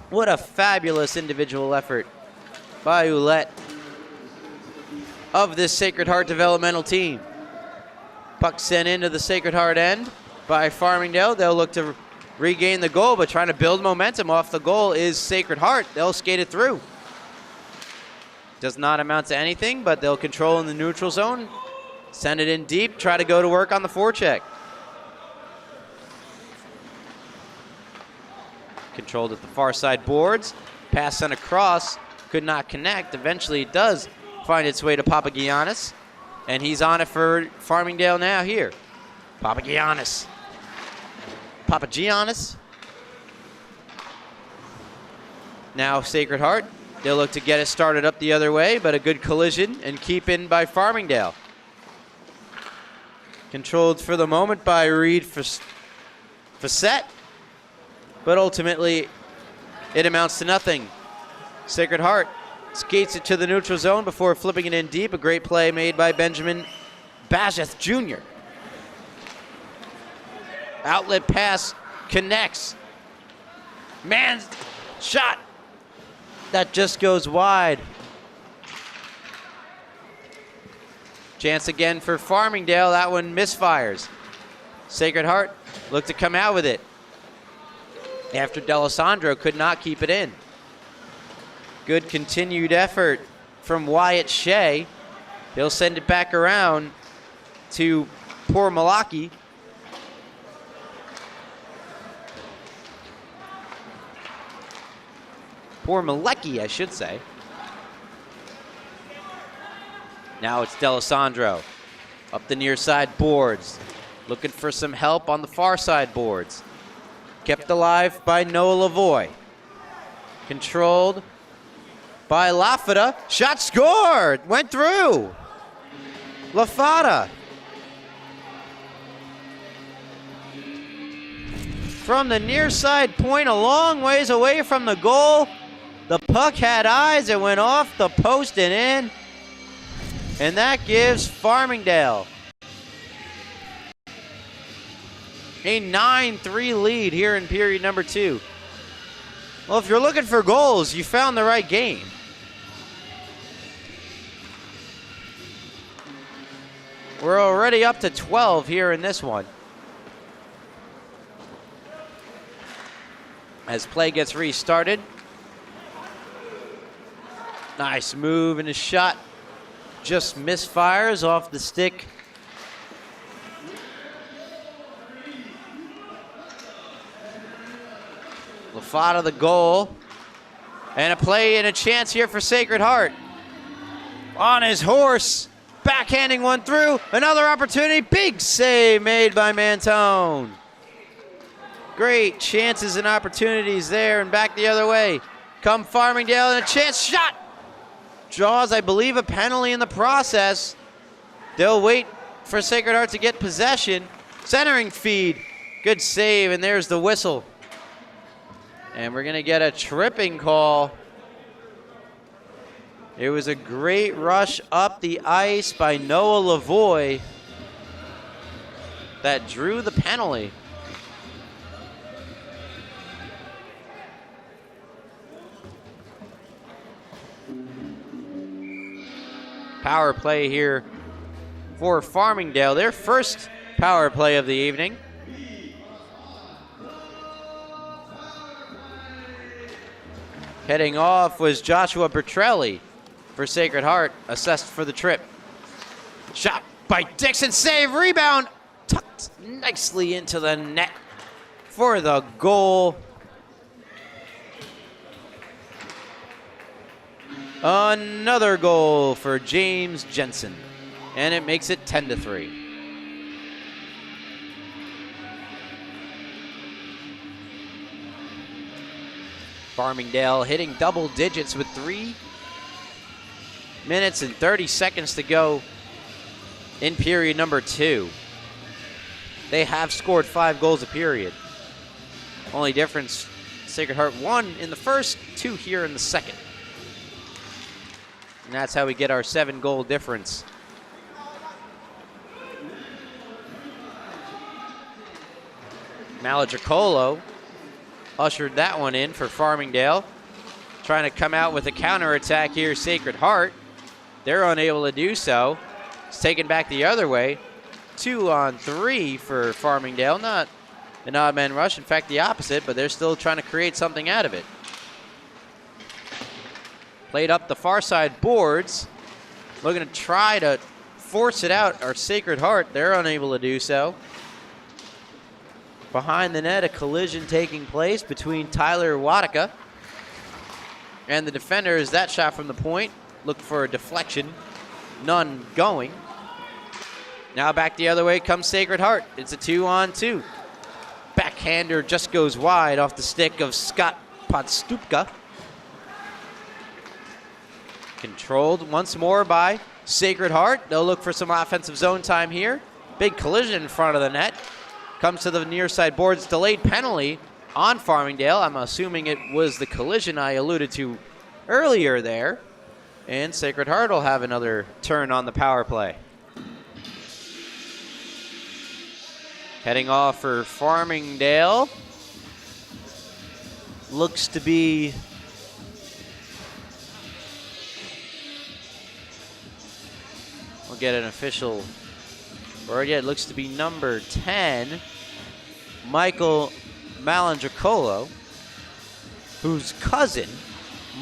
[SPEAKER 1] What a fabulous individual effort by Ouellette of this Sacred Heart developmental team. Puck sent into the Sacred Heart end by Farmingdale. They'll look to regain the goal, but trying to build momentum off the goal is Sacred Heart. They'll skate it through. Does not amount to anything, but they'll control in the neutral zone. Send it in deep, try to go to work on the forecheck. Controlled at the far side boards. Pass sent across, could not connect. Eventually it does find its way to Papagiannis, and he's on it for Farmingdale now here. Papagiannis. Now Sacred Heart, they'll look to get it started up the other way, but a good collision and keep in by Farmingdale. Controlled for the moment by Reed Facette, but ultimately it amounts to nothing. Sacred Heart skates it to the neutral zone before flipping it in deep. A great play made by Benjamin Bajeth Jr. Outlet pass connects. Man's shot that just goes wide. Chance again for Farmingdale. That one misfires. Sacred Heart looked to come out with it after D'Alessandro could not keep it in. Good continued effort from Wyatt Shea. He'll send it back around to poor Malaki. Poor Malecki, I should say. Now it's D'Alessandro up the near side boards, looking for some help on the far side boards. Kept alive by Noah Lavoie. Controlled by Lafada. Shot scored. Went through. Lafada. from the near side point, a long ways away from the goal. The puck had eyes. It went off the post and in. And that gives Farmingdale a 9-3 lead here in period number 2. Well, if you're looking for goals, you found the right game. We're already up to 12 here in this one. As play gets restarted. Nice move and a shot. Just misfires off the stick. Lafada the goal. And a play and a chance here for Sacred Heart. On his horse. Backhanding one through. Another opportunity. Big save made by Mantone. Great chances and opportunities there, and back the other way. Come Farmingdale, and a chance shot. Draws, I believe, a penalty in the process. They'll wait for Sacred Heart to get possession. Centering feed. Good save, and there's the whistle. And we're going to get a tripping call. It was a great rush up the ice by Noah Lavoie that drew the penalty. Power play here for Farmingdale. Their first power play of the evening. Heading off was Joshua Bertrelli for Sacred Heart, assessed for the trip. Shot by Dixon, save, rebound, tucked nicely into the net for the goal. Another goal for James Jensen, and it makes it 10-3. Farmingdale hitting double digits with 3 minutes and 30 seconds to go in period number 2. They have scored 5 goals a period. Only difference, Sacred Heart 1 in the first, 2 here in the second. And that's how we get our 7-goal difference. Malagricolo ushered that one in for Farmingdale. Trying to come out with a counterattack here, Sacred Heart. They're unable to do so. It's taken back the other way. 2-on-3 for Farmingdale. Not an odd man rush, in fact the opposite, but they're still trying to create something out of it. Played up the far side boards. Looking to try to force it out. Our Sacred Heart, they're unable to do so. Behind the net, a collision taking place between Tyler Wadika and the defender. As that shot from the point, looked for a deflection. None going. Now back the other way comes Sacred Heart. It's a 2-on-2. Backhander just goes wide off the stick of Scott Podstupka. Controlled once more by Sacred Heart. They'll look for some offensive zone time here. Big collision in front of the net. Comes to the near side boards. Delayed penalty on Farmingdale. I'm assuming it was the collision I alluded to earlier there. And Sacred Heart will have another turn on the power play. Heading off for Farmingdale. Looks to be we'll get an official, or yeah, it looks to be number 10, Michael Malandricolo, whose cousin,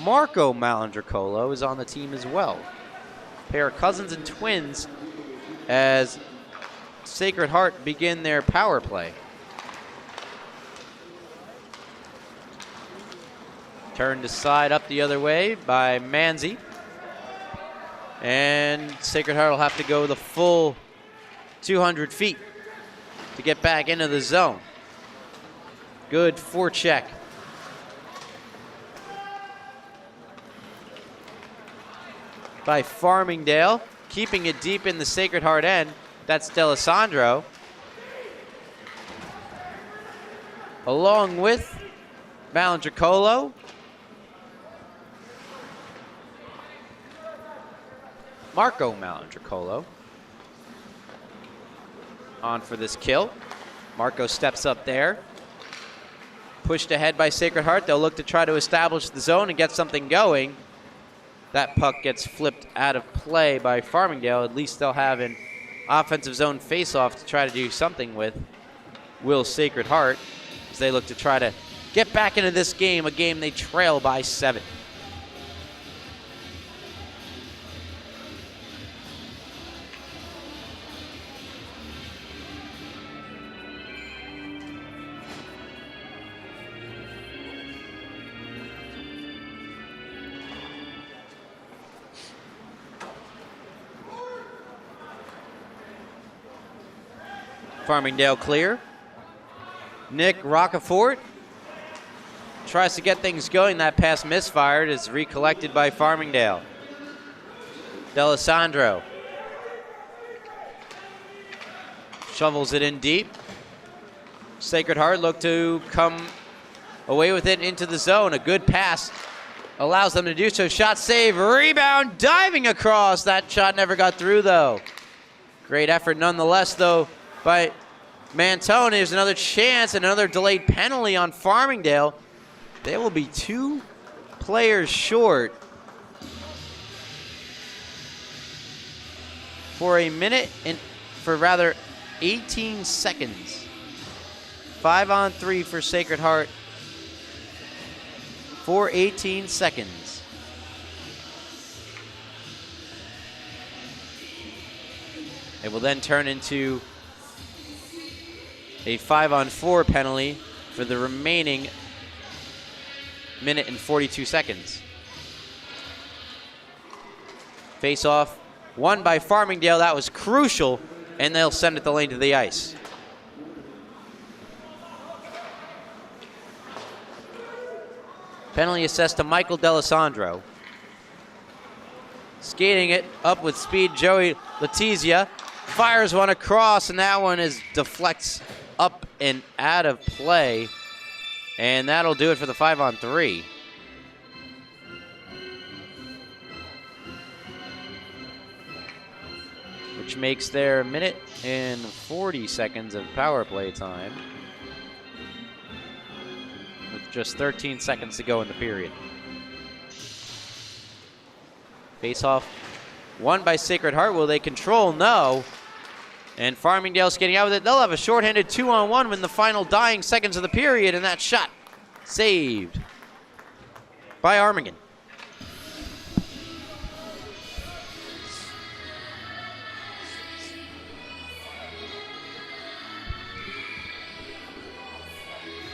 [SPEAKER 1] Marco Malandricolo, is on the team as well. Pair of cousins and twins as Sacred Heart begin their power play. Turned aside up the other way by Manzi. And Sacred Heart will have to go the full 200 feet to get back into the zone. Good forecheck. By Farmingdale, keeping it deep in the Sacred Heart end. That's D'Alessandro. along with Malandricolo. Marco Malandricolo on for this kill. Marco steps up there. Pushed ahead by Sacred Heart. They'll look to try to establish the zone and get something going. That puck gets flipped out of play by Farmingdale. At least they'll have an offensive zone face-off to try to do something with Will Sacred Heart as they look to try to get back into this game, a game they trail by 7. Farmingdale clear. Nick Rockefort tries to get things going. That pass misfired is recollected by Farmingdale. D'Alessandro shovels it in deep. Sacred Heart look to come away with it into the zone. A good pass allows them to do so. Shot save, rebound, diving across. That shot never got through though. Great effort nonetheless though by Mantone. There's another chance and another delayed penalty on Farmingdale. They will be 2 players short for a minute and for rather 18 seconds. 5-on-3 for Sacred Heart for 18 seconds. It will then turn into a 5-on-4 penalty for the remaining minute and 42 seconds. Face-off won by Farmingdale. That was crucial, and they'll send it the lane to the ice. Penalty assessed to Michael D'Alessandro. Skating it up with speed, Joey Letizia fires one across, and that one deflects up and out of play. And that'll do it for the 5-on-3. Which makes their minute and 40 seconds of power play time, with just 13 seconds to go in the period. Face-off won by Sacred Heart. Will they control? No. And Farmingdale's getting out with it. They'll have a shorthanded 2-on-1 in the final dying seconds of the period, and that shot saved by Armigan.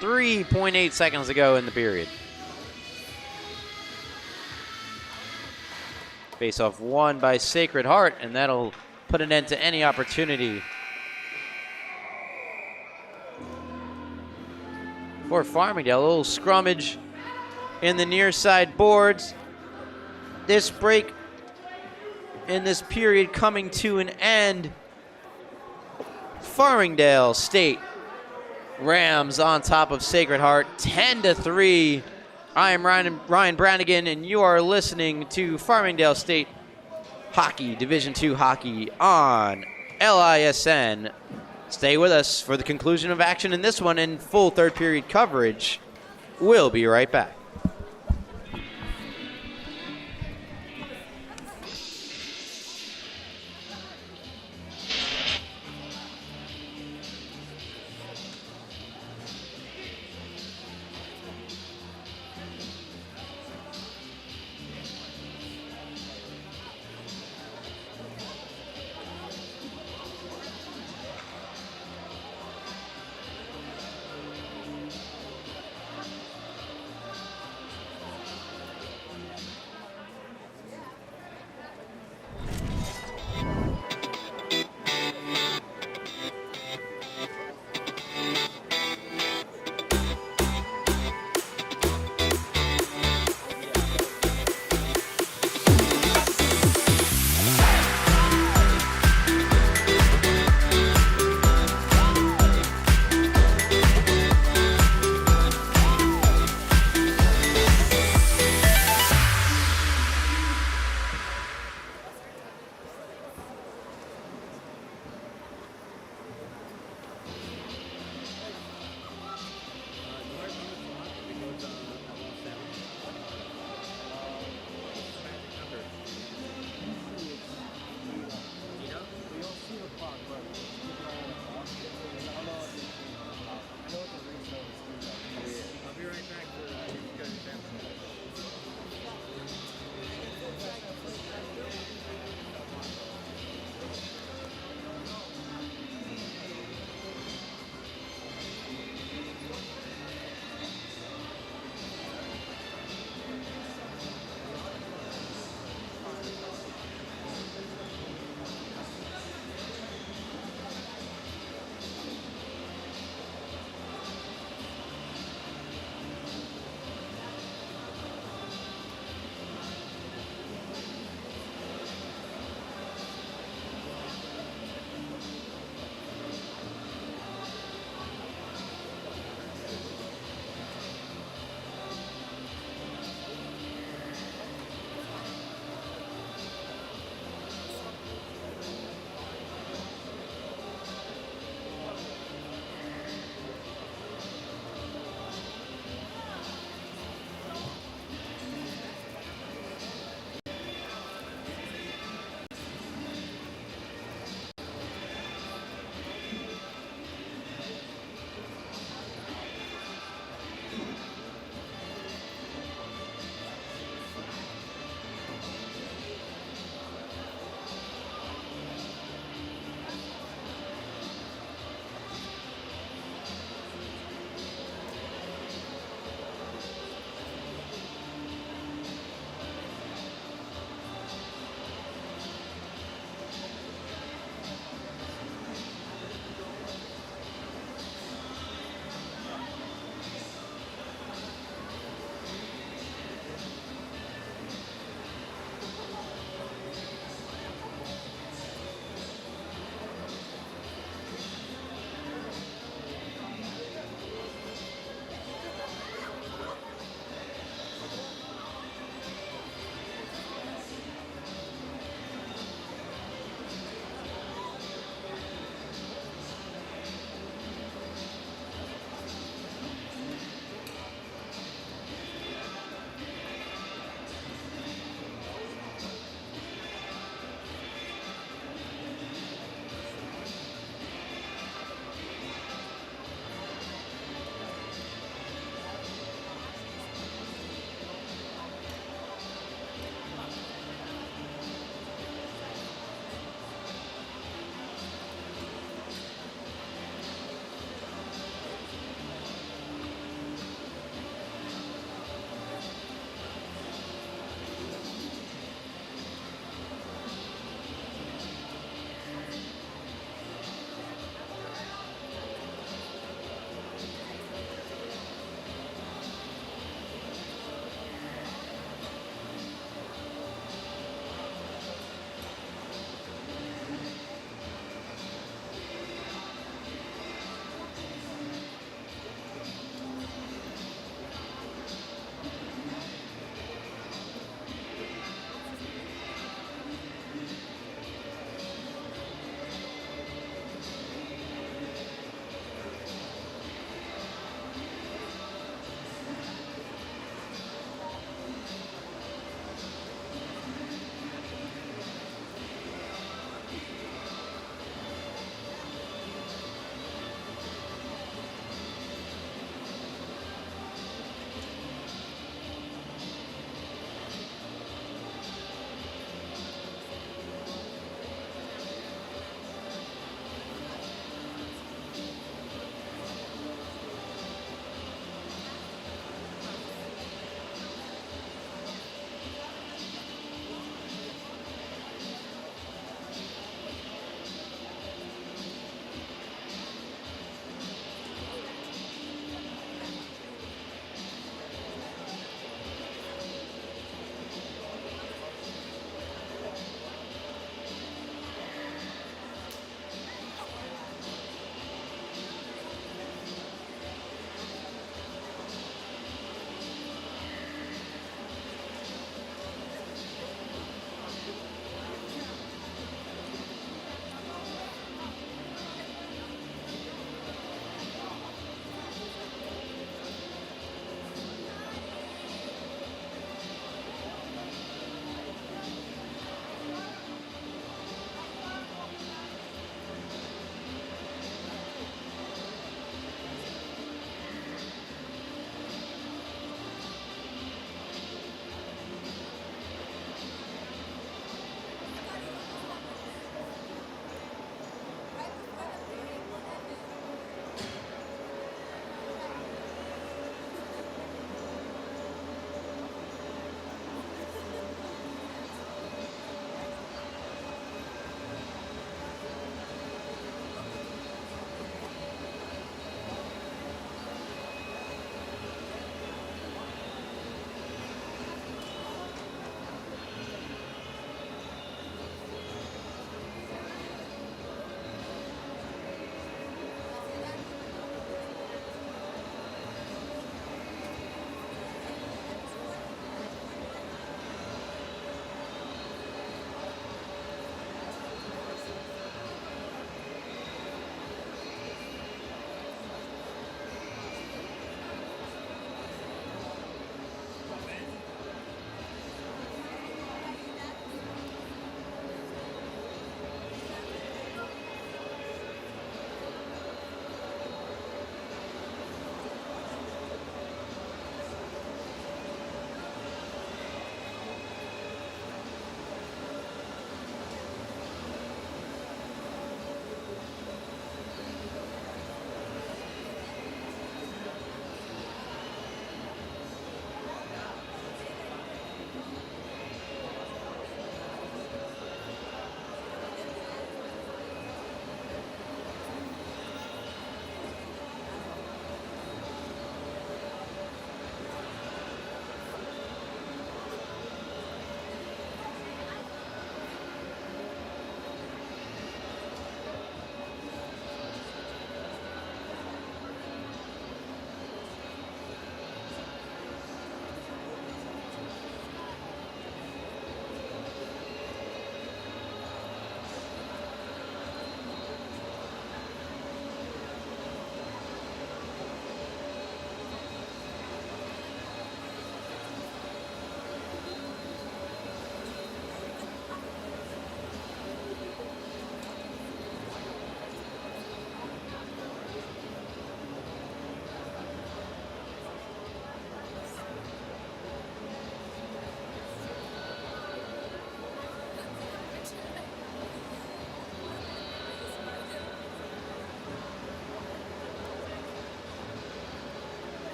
[SPEAKER 1] .8 seconds to go in the period. Face-off won by Sacred Heart, and that'll put an end to any opportunity for Farmingdale. A little scrummage in the near side boards. This break in this period coming to an end. Farmingdale State Rams on top of Sacred Heart, 10-3. I am Ryan Brannigan, and you are listening to Farmingdale State Hockey, Division II Hockey on LISN. Stay with us for the conclusion of action in this one and full third period coverage. We'll be right back.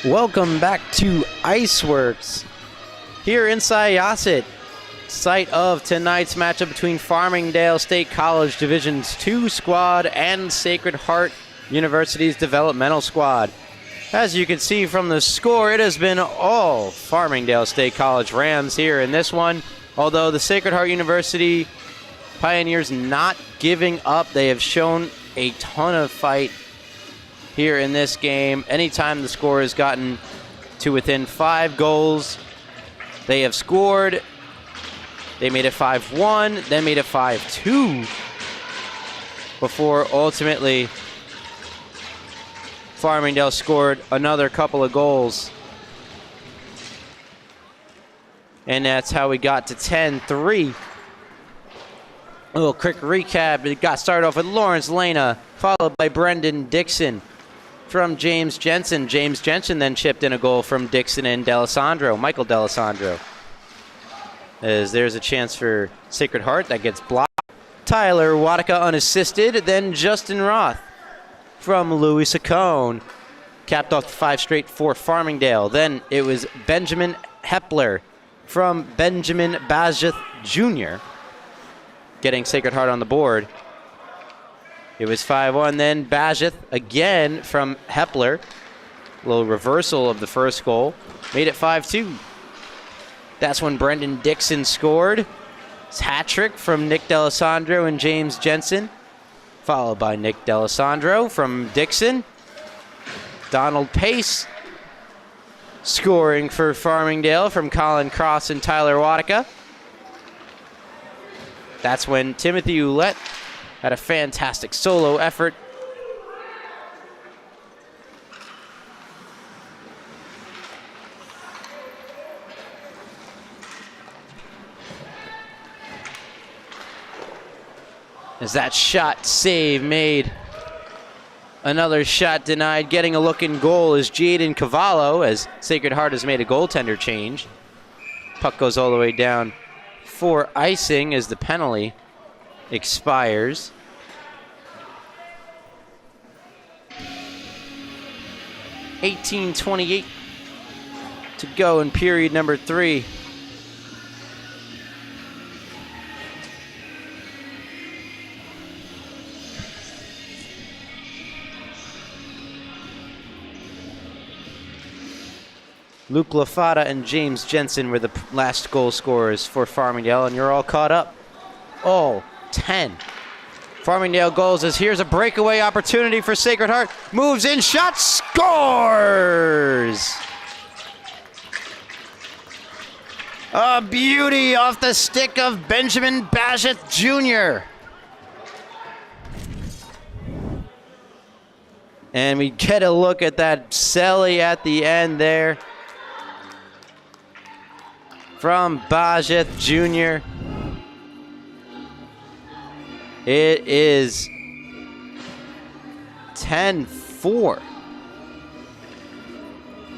[SPEAKER 1] Welcome back to Iceworks here in Syosset, site of tonight's matchup between Farmingdale State College Divisions 2 squad and Sacred Heart University's developmental squad. As you can see from the score, it has been all Farmingdale State College Rams here in this one, although the Sacred Heart University Pioneers not giving up. They have shown a ton of fight here in this game. Anytime the score has gotten to within 5 goals, they have scored. They made it 5-1, then made it 5-2 before ultimately Farmingdale scored another couple of goals. And that's how we got to 10-3. A little quick recap. It got started off with Lawrence Lena, followed by Brendan Dixon from James Jensen. James Jensen then chipped in a goal from Dixon and Michael D'Alessandro. As there's a chance for Sacred Heart that gets blocked. Tyler Wadaka unassisted, then Justin Roth from Louis Saccone capped off the 5 straight for Farmingdale. Then it was Benjamin Hepler from Benjamin Bajeth Jr. getting Sacred Heart on the board. It was 5-1. Then Bajeth again from Hepler. A little reversal of the first goal. Made it 5-2. That's when Brendan Dixon scored. It's hat trick from Nick D'Alessandro and James Jensen, followed by Nick D'Alessandro from Dixon. Donald Pace scoring for Farmingdale from Colin Cross and Tyler Wadaka. That's when Timothy Ouellette had a fantastic solo effort. As that shot save made. Another shot denied. Getting a look in goal is Jaden Cavallo, as Sacred Heart has made a goaltender change. Puck goes all the way down for icing as the penalty expires. $18:28 to go in period number 3. Luke Lafata and James Jensen were the last goal scorers for Farmingdale, and you're all caught up. All 10 Farmingdale goals, as here's a breakaway opportunity for Sacred Heart. Moves in, shot, scores! A beauty off the stick of Benjamin Bajeth Jr. And we get a look at that celly at the end there from Bajeth Jr. It is 10-4.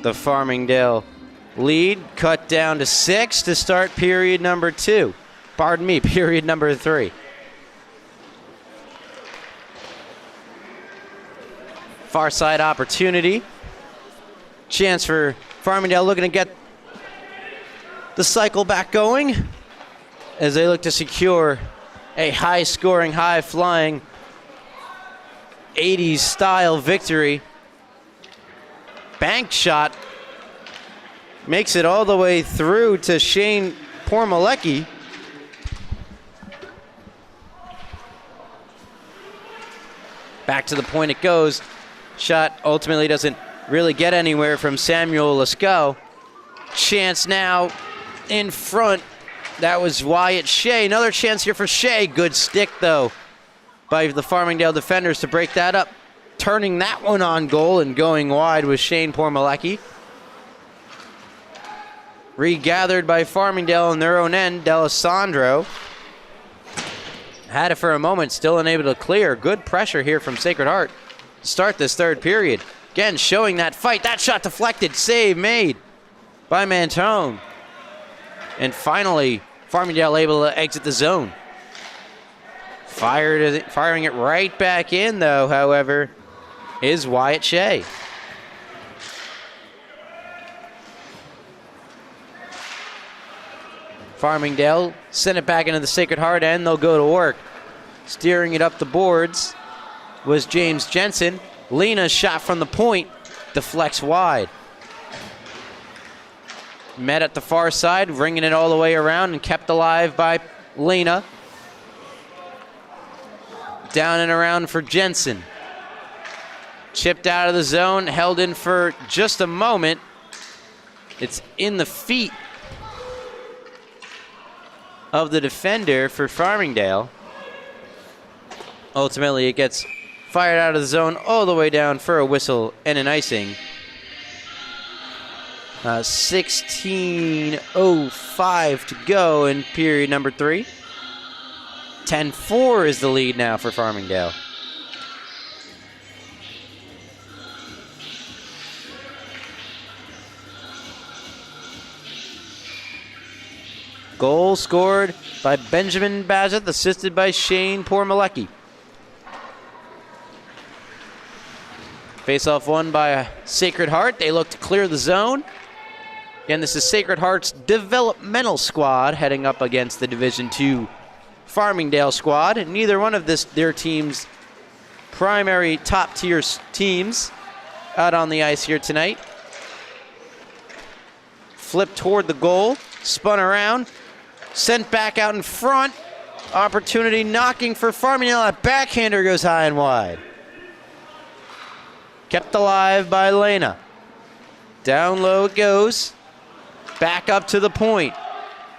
[SPEAKER 1] The Farmingdale lead cut down to 6 to start period number 2. Pardon me, period number 3. Far side opportunity. Chance for Farmingdale looking to get the cycle back going as they look to secure a high-scoring, high-flying 80s-style victory. Bank shot makes it all the way through to Shane Pormalecki. Back to the point it goes. Shot ultimately doesn't really get anywhere from Samuel Lasco. Chance now in front. That was Wyatt Shea. Another chance here for Shea. Good stick, though, by the Farmingdale defenders to break that up. Turning that one on goal and going wide was Shane Pormalecki. Regathered by Farmingdale on their own end. D'Alessandro had it for a moment, still unable to clear. Good pressure here from Sacred Heart to start this third period. Again, showing that fight. That shot deflected. Save made by Mantone. And finally, Farmingdale able to exit the zone. Firing it right back in, though, however, is Wyatt Shea. Farmingdale send it back into the Sacred Heart and they'll go to work. Steering it up the boards was James Jensen. Lena's shot from the point deflects wide. Met at the far side, ringing it all the way around and kept alive by Lena. Down and around for Jensen. Chipped out of the zone, held in for just a moment. It's in the feet of the defender for Farmingdale. Ultimately, it gets fired out of the zone all the way down for a whistle and an icing. 16:05 to go in period number 3. 10-4 is the lead now for Farmingdale. Goal scored by Benjamin Bassett, assisted by Shane Pormalecki. Face-off won by Sacred Heart. They look to clear the zone. Again, this is Sacred Heart's developmental squad heading up against the Division II Farmingdale squad. And neither one of their teams' primary top-tier teams out on the ice here tonight. Flipped toward the goal, spun around, sent back out in front. Opportunity knocking for Farmingdale. A backhander goes high and wide. Kept alive by Lena. Down low it goes. Back up to the point.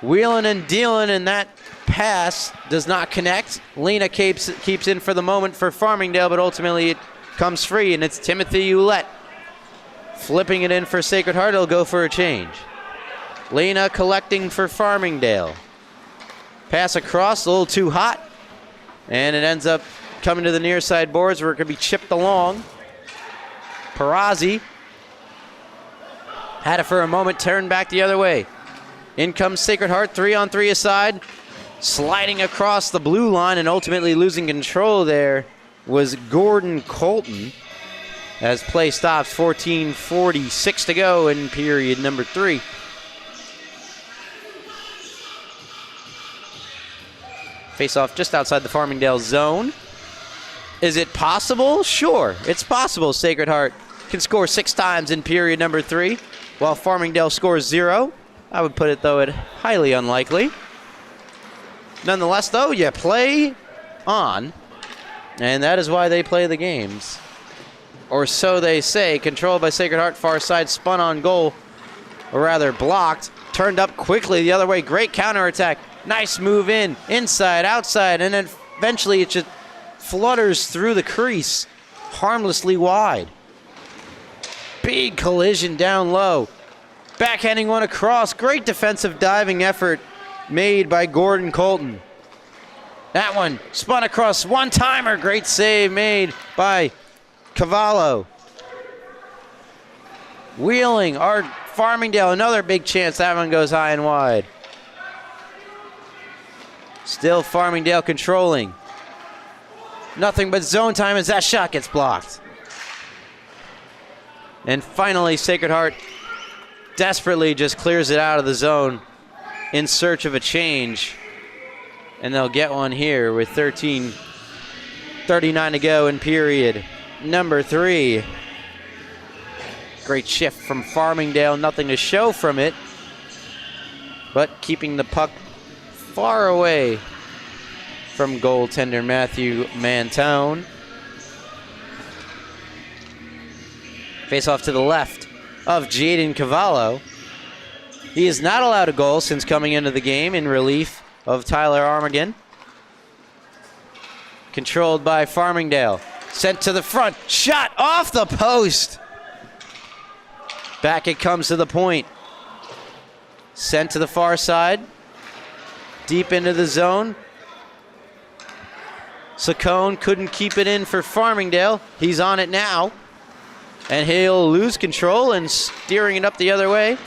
[SPEAKER 1] Wheeling and dealing, and that pass does not connect. Lena keeps in for the moment for Farmingdale, but ultimately it comes free, and it's Timothy Ouellette. Flipping it in for Sacred Heart. He'll go for a change. Lena collecting for Farmingdale. Pass across, a little too hot, and it ends up coming to the near side boards where it could be chipped along. Perazzi had it for a moment, turned back the other way. In comes Sacred Heart, 3-on-3 aside. Sliding across the blue line and ultimately losing control there was Gordon Colton. As play stops, 14:46 to go in period number 3. Face-off just outside the Farmingdale zone. Is it possible? Sure, it's possible. Sacred Heart can score 6 times in period number 3, while Farmingdale scores 0. I would put it, though, at highly unlikely. Nonetheless, though, you play on, and that is why they play the games. Or so they say. Controlled by Sacred Heart, far side, spun on goal, or rather blocked. Turned up quickly the other way. Great counterattack. Nice move in, inside, outside, and then eventually it just flutters through the crease, harmlessly wide. Big collision down low. Backhanding one across. Great defensive diving effort made by Gordon Colton. That one spun across, one-timer. Great save made by Cavallo. Wheeling, our Farmingdale, another big chance. That one goes high and wide. Still Farmingdale controlling. Nothing but zone time as that shot gets blocked. And finally, Sacred Heart desperately just clears it out of the zone in search of a change. And they'll get one here with 13:39 to go in period number 3. Great shift from Farmingdale. Nothing to show from it, but keeping the puck far away from goaltender Matthew Mantone. Face off to the left of Jaden Cavallo. He is not allowed a goal since coming into the game in relief of Tyler Armigan. Controlled by Farmingdale. Sent to the front. Shot off the post. Back it comes to the point. Sent to the far side. Deep into the zone. Saccone couldn't keep it in for Farmingdale. He's on it now. And he'll lose control and steering it up the other way.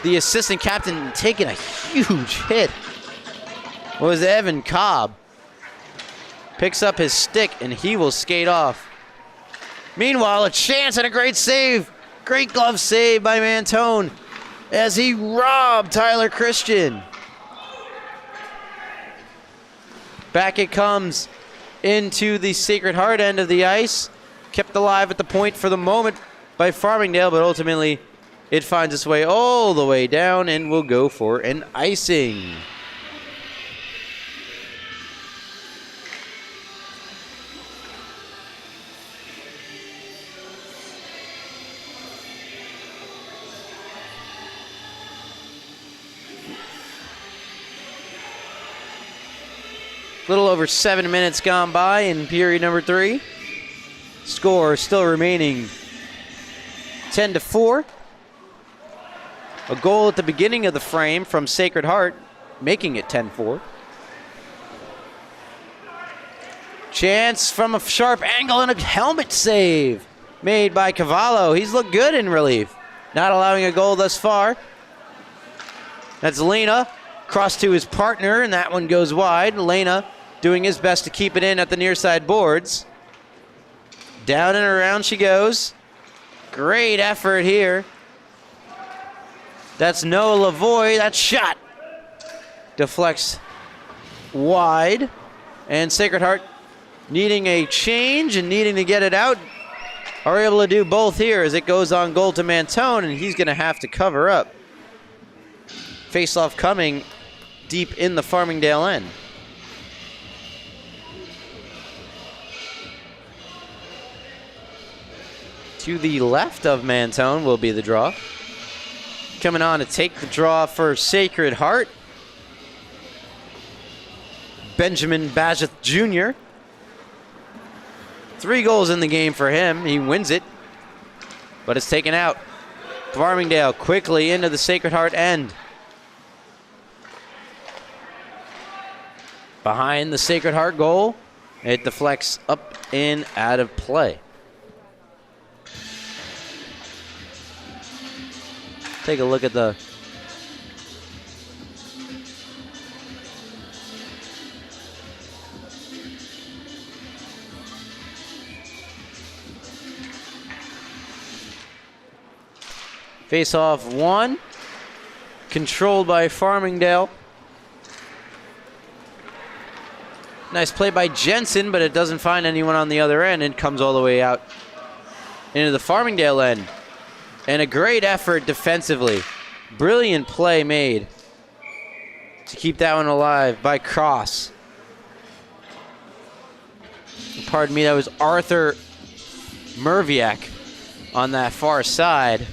[SPEAKER 1] The assistant captain taking a huge hit was Evan Cobb. Picks up his stick and he will skate off. Meanwhile, a chance and a great save. Great glove save by Mantone as he robbed Tyler Christian. Back it comes into the Sacred Heart end of the ice. Kept alive at the point for the moment by Farmingdale, but ultimately it finds its way all the way down and will go for an icing. Little over 7 minutes gone by in period number 3. Score still remaining 10-4. A goal at the beginning of the frame from Sacred Heart, making it 10-4. Chance from a sharp angle and a helmet save made by Cavallo. He's looked good in relief. Not allowing a goal thus far. That's Lena. Cross to his partner, and that one goes wide. Lena doing his best to keep it in at the near side boards. Down and around she goes. Great effort here. That's Noah Lavoie. That shot deflects wide. And Sacred Heart, needing a change and needing to get it out, are able to do both here as it goes on goal to Mantone, and he's going to have to cover up. Face-off coming deep in the Farmingdale end. To the left of Mantone will be the draw. Coming on to take the draw for Sacred Heart, Benjamin Bajeth Jr. 3 goals in the game for him. He wins it, but it's taken out. Farmingdale quickly into the Sacred Heart end. Behind the Sacred Heart goal, it deflects up and out of play. Take a look at the face-off 1, controlled by Farmingdale. Nice play by Jensen, but it doesn't find anyone on the other end and comes all the way out into the Farmingdale end. And a great effort defensively. Brilliant play made to keep that one alive by Cross. Pardon me, that was Arthur Merviak on that far side.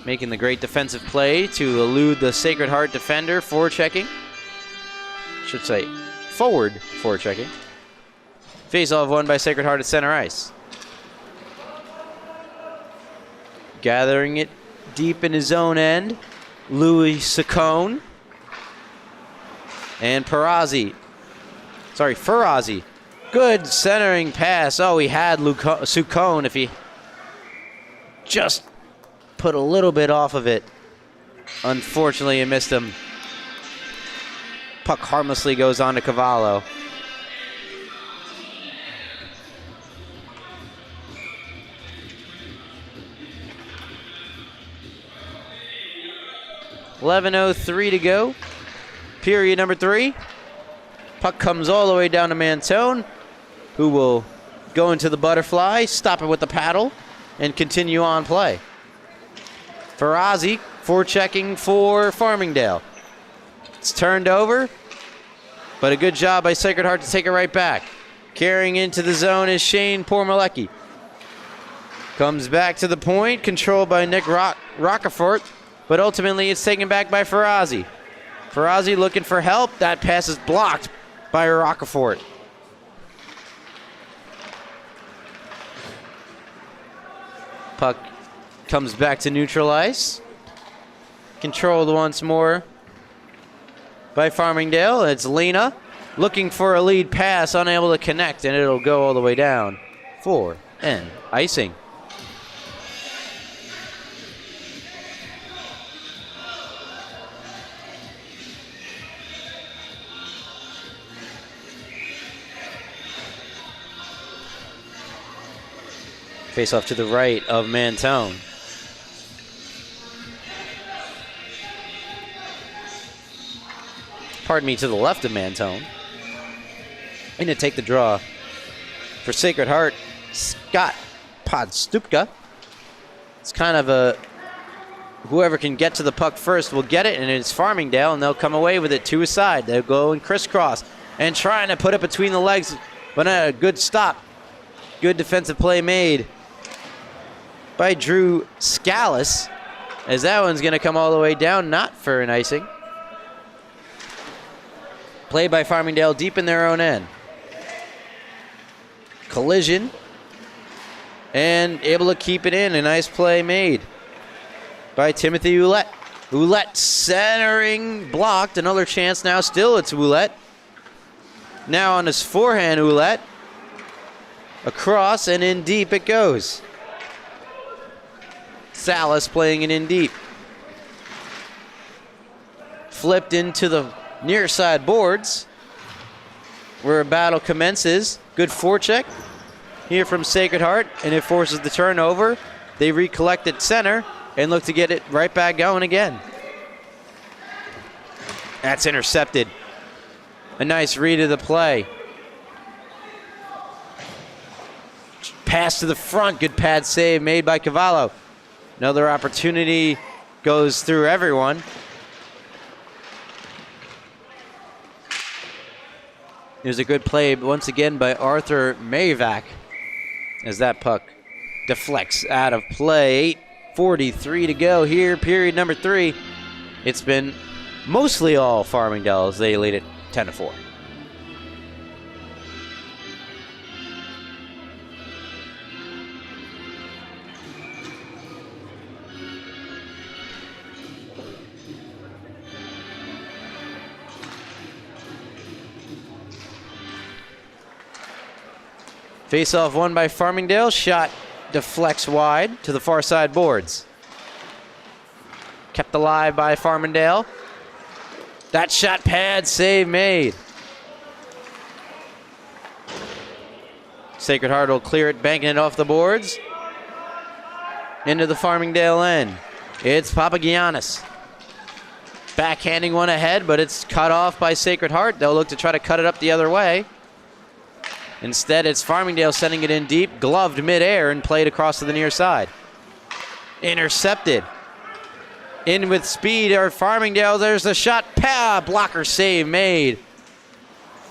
[SPEAKER 1] Making the great defensive play to elude the Sacred Heart defender, forechecking. Should say forward forechecking. Face-off won by Sacred Heart at center ice. Gathering it deep in his own end, Louis Saccone. And Farazi. Good centering pass. Oh, he had Saccone if he just put a little bit off of it. Unfortunately, it missed him. Puck harmlessly goes on to Cavallo. .11:03 to go. Period number 3. Puck comes all the way down to Mantone, who will go into the butterfly, stop it with the paddle, and continue on play. Farazi forechecking for Farmingdale. It's turned over, but a good job by Sacred Heart to take it right back. Carrying into the zone is Shane Pormalecki. Comes back to the point, controlled by Nick Rockefort. But ultimately, it's taken back by Farazi. Farazi looking for help. That pass is blocked by Rockefort. Puck comes back to neutral ice. Controlled once more by Farmingdale. It's Lena looking for a lead pass, unable to connect, and it'll go all the way down for an icing. Face off to the right of Mantone. pardon me, to the left of Mantone. And to take the draw for Sacred Heart, Scott Podstupka. It's kind of a whoever can get to the puck first will get it, and it's Farmingdale, and they'll come away with it to a side. They'll go and crisscross and trying to put it between the legs, but a good stop. Good defensive play made by Drew Scalise, as that one's going to come all the way down, not for an icing. Played by Farmingdale deep in their own end. Collision, and able to keep it in. A nice play made by Timothy Ouellette. Ouellette centering, blocked. Another chance now. Still it's Ouellette. Now on his forehand, Ouellette. Across and in deep it goes. Salas playing it in deep. Flipped into the near side boards, where a battle commences. Good forecheck here from Sacred Heart, and it forces the turnover. They recollect at center and look to get it right back going again. That's intercepted. A nice read of the play. Pass to the front. Good pad save made by Cavallo. Another opportunity goes through everyone. There's a good play once again by Arthur Mayvac as that puck deflects out of play. 8:43 to go here, period number 3. It's been mostly all Farmingdale as they lead it 10-4. Face-off won by Farmingdale. Shot deflects wide to the far side boards. Kept alive by Farmingdale. That shot pad save made. Sacred Heart will clear it, banking it off the boards. Into the Farmingdale end. It's Papagiannis. Backhanding one ahead, but it's cut off by Sacred Heart. They'll look to try to cut it up the other way. Instead, it's Farmingdale sending it in deep, gloved midair, and played across to the near side. Intercepted. In with speed are Farmingdale. There's the shot. Blocker save made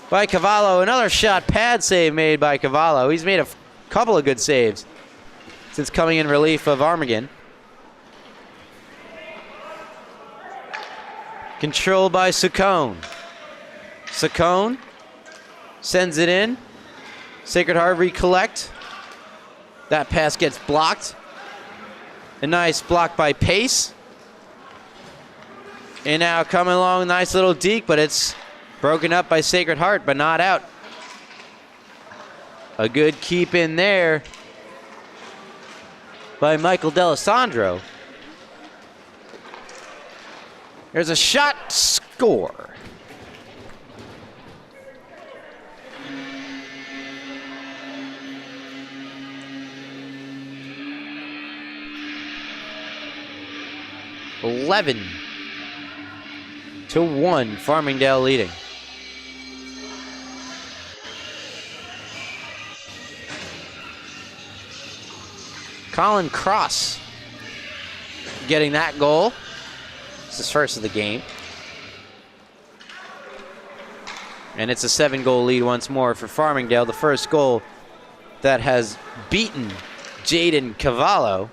[SPEAKER 1] by Cavallo. Another shot pad save made by Cavallo. He's made a couple of good saves since coming in relief of Armageddon. Controlled by Saccone. Saccone sends it in. Sacred Heart recollect. That pass gets blocked. A nice block by Pace. And now coming along, nice little deke, but it's broken up by Sacred Heart, but not out. A good keep in there by Michael D'Alessandro. There's a shot, score. (11-1), Farmingdale leading. Colin Cross getting that goal. It's his first of the game. And it's a 7-goal lead once more for Farmingdale. The first goal that has beaten Jaden Cavallo.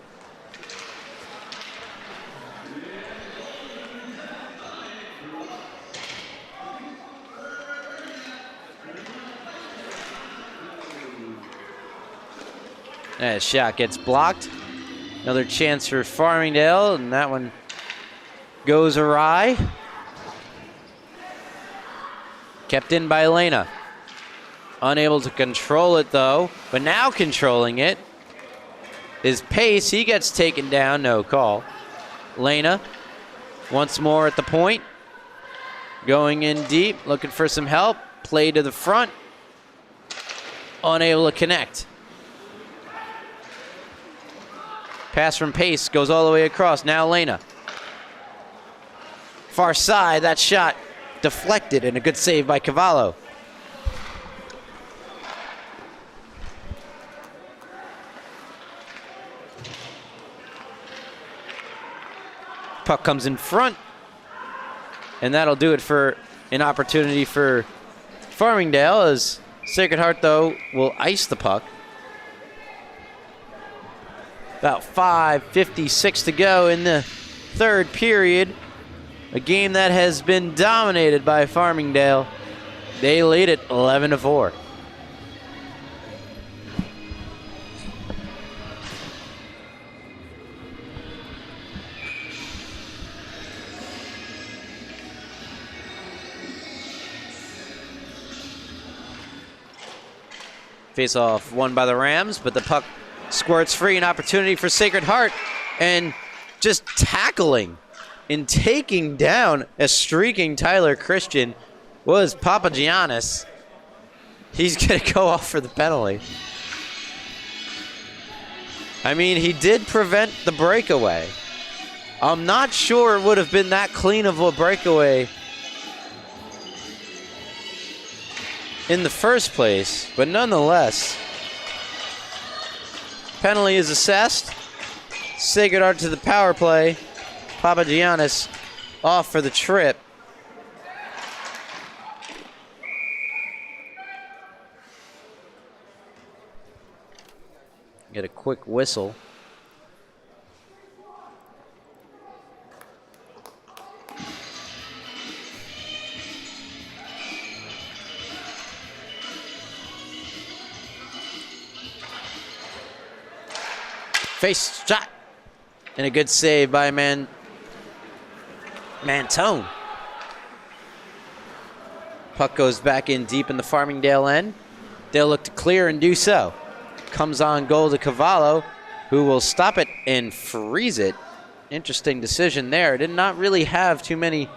[SPEAKER 1] That shot gets blocked. Another chance for Farmingdale, and that one goes awry. Kept in by Lena. Unable to control it, though. But now controlling it is Pace. He gets taken down. No call. Lena once more at the point. Going in deep. Looking for some help. Play to the front. Unable to connect. Pass from Pace goes all the way across. Now Lena. Far side. That shot deflected, and a good save by Cavallo. Puck comes in front, and that'll do it for an opportunity for Farmingdale, as Sacred Heart, though, will ice the puck. About 5:56 to go in the third period. A game that has been dominated by Farmingdale. They lead it 11-4. Face-off won by the Rams, but the puck squirts free. An opportunity for Sacred Heart, and just tackling and taking down a streaking Tyler Christian was Papagiannis. He's going to go off for the penalty. I mean, he did prevent the breakaway. I'm not sure it would have been that clean of a breakaway in the first place, but nonetheless, penalty is assessed. Sacred Heart to the power play. Papagiannis off for the trip. Get a quick whistle. Face shot. And a good save by Mantone. Puck goes back in deep in the Farmingdale end. They'll look to clear and do so. Comes on goal to Cavallo, who will stop it and freeze it. Interesting decision there. Did not really have too much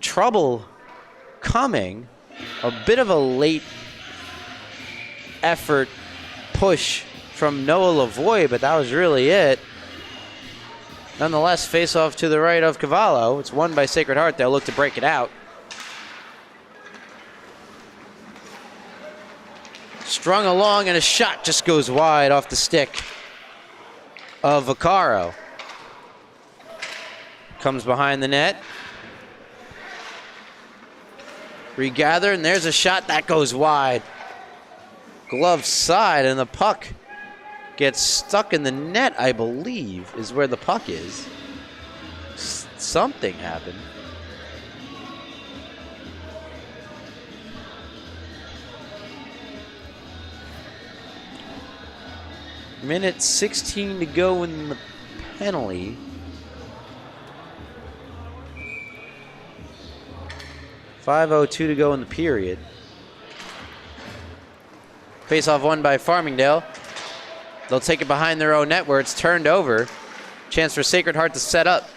[SPEAKER 1] trouble coming. A bit of a late effort push from Noah Lavoie, but that was really it. Nonetheless, face-off to the right of Cavallo. It's won by Sacred Heart. They'll look to break it out. Strung along, and a shot just goes wide off the stick of Vaccaro. Comes behind the net. Regather, and there's a shot that goes wide. Glove side, and the puck gets stuck in the net, I believe, is where the puck is. Something happened. Minute 16 to go in the penalty. .502 to go in the period. Face-off won by Farmingdale. They'll take it behind their own net where it's turned over. Chance for Sacred Heart to set up.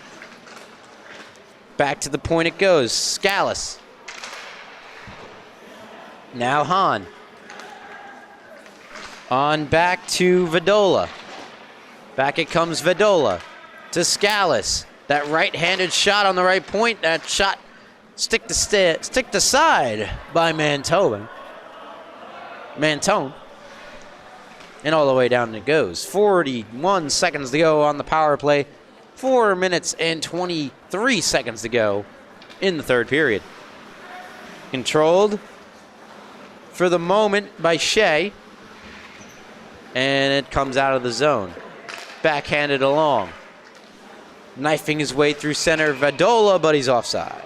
[SPEAKER 1] Back to the point it goes. Scalise. Now Hahn. On back to Vidola. Back it comes Vidola to Scalise. That right-handed shot on the right point. That shot stick to side by Mantone. And all the way down it goes. 41 seconds to go on the power play. 4 minutes and 23 seconds to go in the third period. Controlled for the moment by Shea. And it comes out of the zone. Backhanded along. Knifing his way through center, Vidola, but he's offside.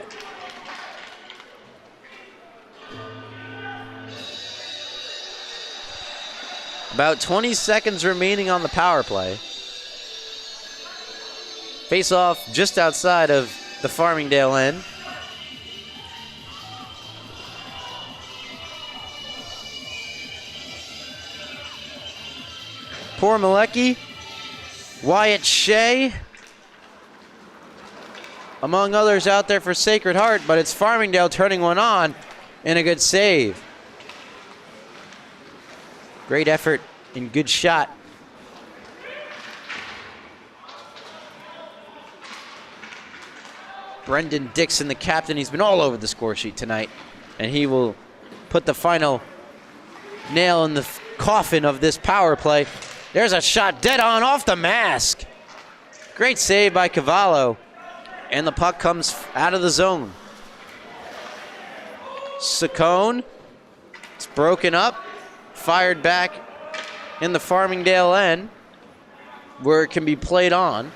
[SPEAKER 1] About 20 seconds remaining on the power play. Face-off just outside of the Farmingdale end. Poor Malecki, Wyatt Shea, among others out there for Sacred Heart, but it's Farmingdale turning one on, and a good save. Great effort and good shot. Brendan Dixon, the captain, he's been all over the score sheet tonight, and he will put the final nail in the coffin of this power play. There's a shot dead on off the mask. Great save by Cavallo, and the puck comes out of the zone. Saccone, it's broken up, fired back in the Farmingdale end, where it can be played on.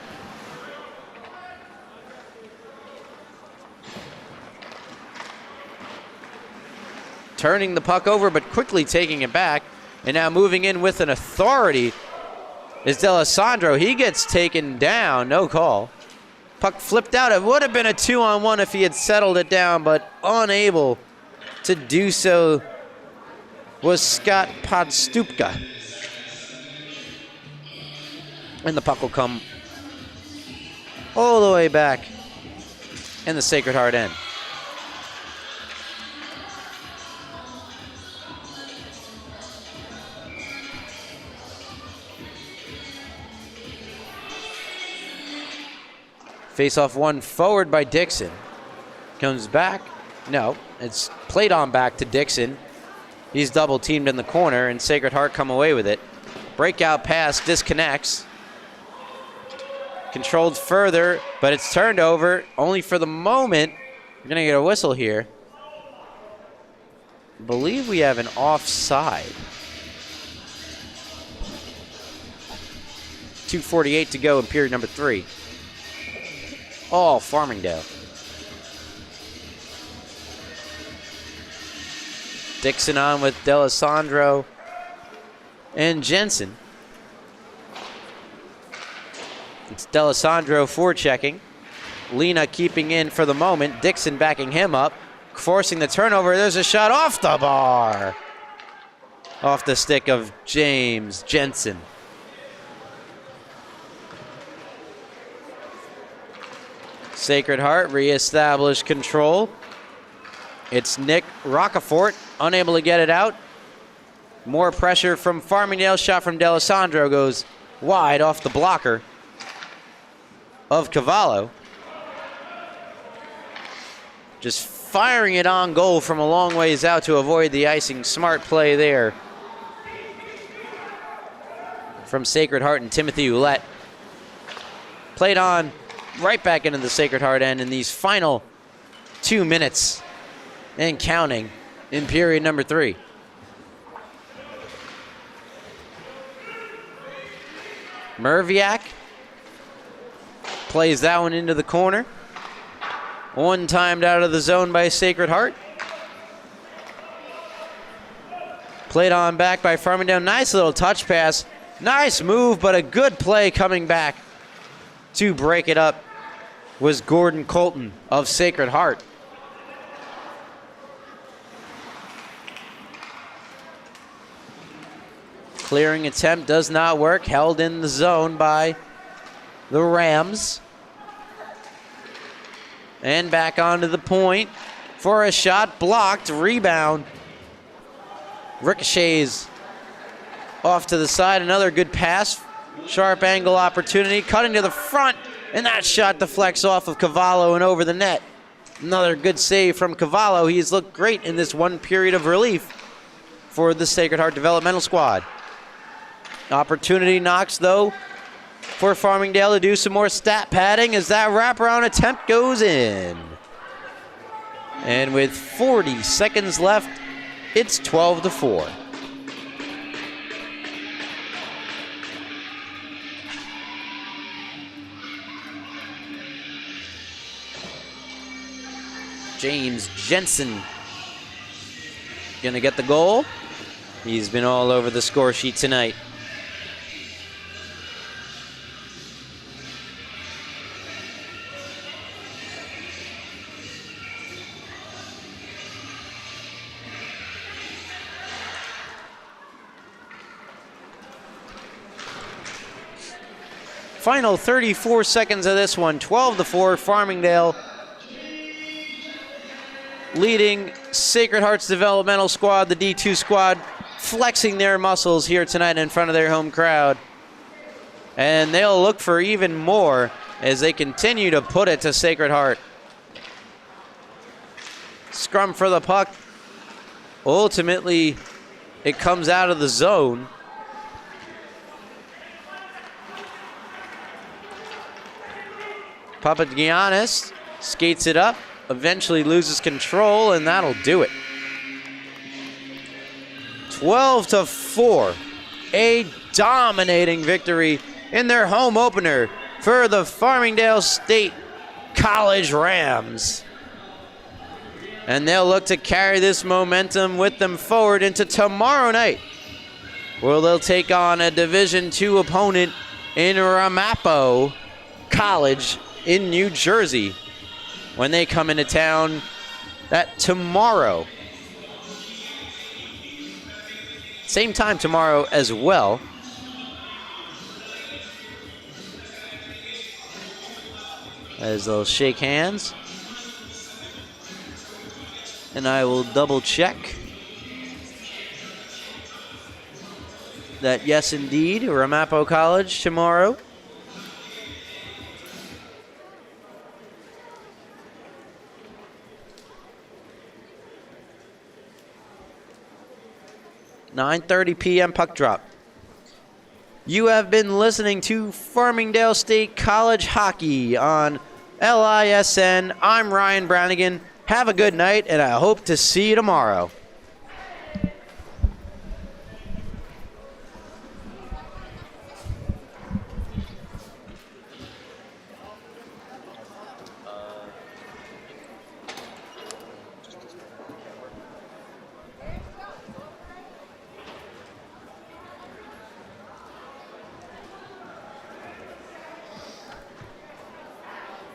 [SPEAKER 1] Turning the puck over, but quickly taking it back. And now moving in with an authority is D'Alessandro. He gets taken down, no call. Puck flipped out. It would have been a 2-on-1 if he had settled it down, but unable to do so was Scott Podstupka. And the puck will come all the way back in the Sacred Heart end. Face-off one forward by Dixon. Comes back. No, it's played on back to Dixon. He's double-teamed in the corner, and Sacred Heart come away with it. Breakout pass disconnects. Controlled further, but it's turned over only for the moment. We're going to get a whistle here. I believe we have an offside. 2:48 to go in period number 3. All Farmingdale. Dixon on with D'Alessandro and Jensen. It's D'Alessandro forechecking. Lena keeping in for the moment. Dixon backing him up, forcing the turnover. There's a shot off the bar. Off the stick of James Jensen. Sacred Heart reestablish control. It's Nick Rocafort, unable to get it out. More pressure from Farmingdale. Shot from D'Alessandro goes wide off the blocker of Cavallo. Just firing it on goal from a long ways out to avoid the icing. Smart play there from Sacred Heart and Timothy Ouellette. Played on right back into the Sacred Heart end in these final 2 minutes and counting in period number 3. Merviak plays that one into the corner. One timed out of the zone by Sacred Heart. Played on back by Farmingdale. Nice little touch pass. Nice move, but a good play coming back to break it up was Gordon Colton of Sacred Heart. Clearing attempt does not work. Held in the zone by the Rams. And back onto the point for a shot. Blocked. Rebound. Ricochets off to the side. Another good pass. Sharp angle opportunity. Cutting to the front. And that shot deflects off of Cavallo and over the net. Another good save from Cavallo. He's looked great in this one period of relief for the Sacred Heart developmental squad. Opportunity knocks, though, for Farmingdale to do some more stat padding as that wraparound attempt goes in. And with 40 seconds left, it's 12-4. James Jensen gonna get the goal. He's been all over the score sheet tonight. Final 34 seconds of this one, 12-4, Farmingdale leading Sacred Heart's developmental squad, the D2 squad, flexing their muscles here tonight in front of their home crowd. And they'll look for even more as they continue to put it to Sacred Heart. Scrum for the puck. Ultimately, it comes out of the zone. Papagiannis skates it up, eventually loses control, and that'll do it. 12-4, a dominating victory in their home opener for the Farmingdale State College Rams. And they'll look to carry this momentum with them forward into tomorrow night, where they'll take on a Division II opponent in Ramapo College in New Jersey when they come into town tomorrow. Same time tomorrow as well. As they'll shake hands. And I will double check that yes indeed, Ramapo College tomorrow. (9:30 p.m. puck drop). You have been listening to Farmingdale State College Hockey on LISN. I'm Ryan Brownigan. Have a good night, and I hope to see you tomorrow.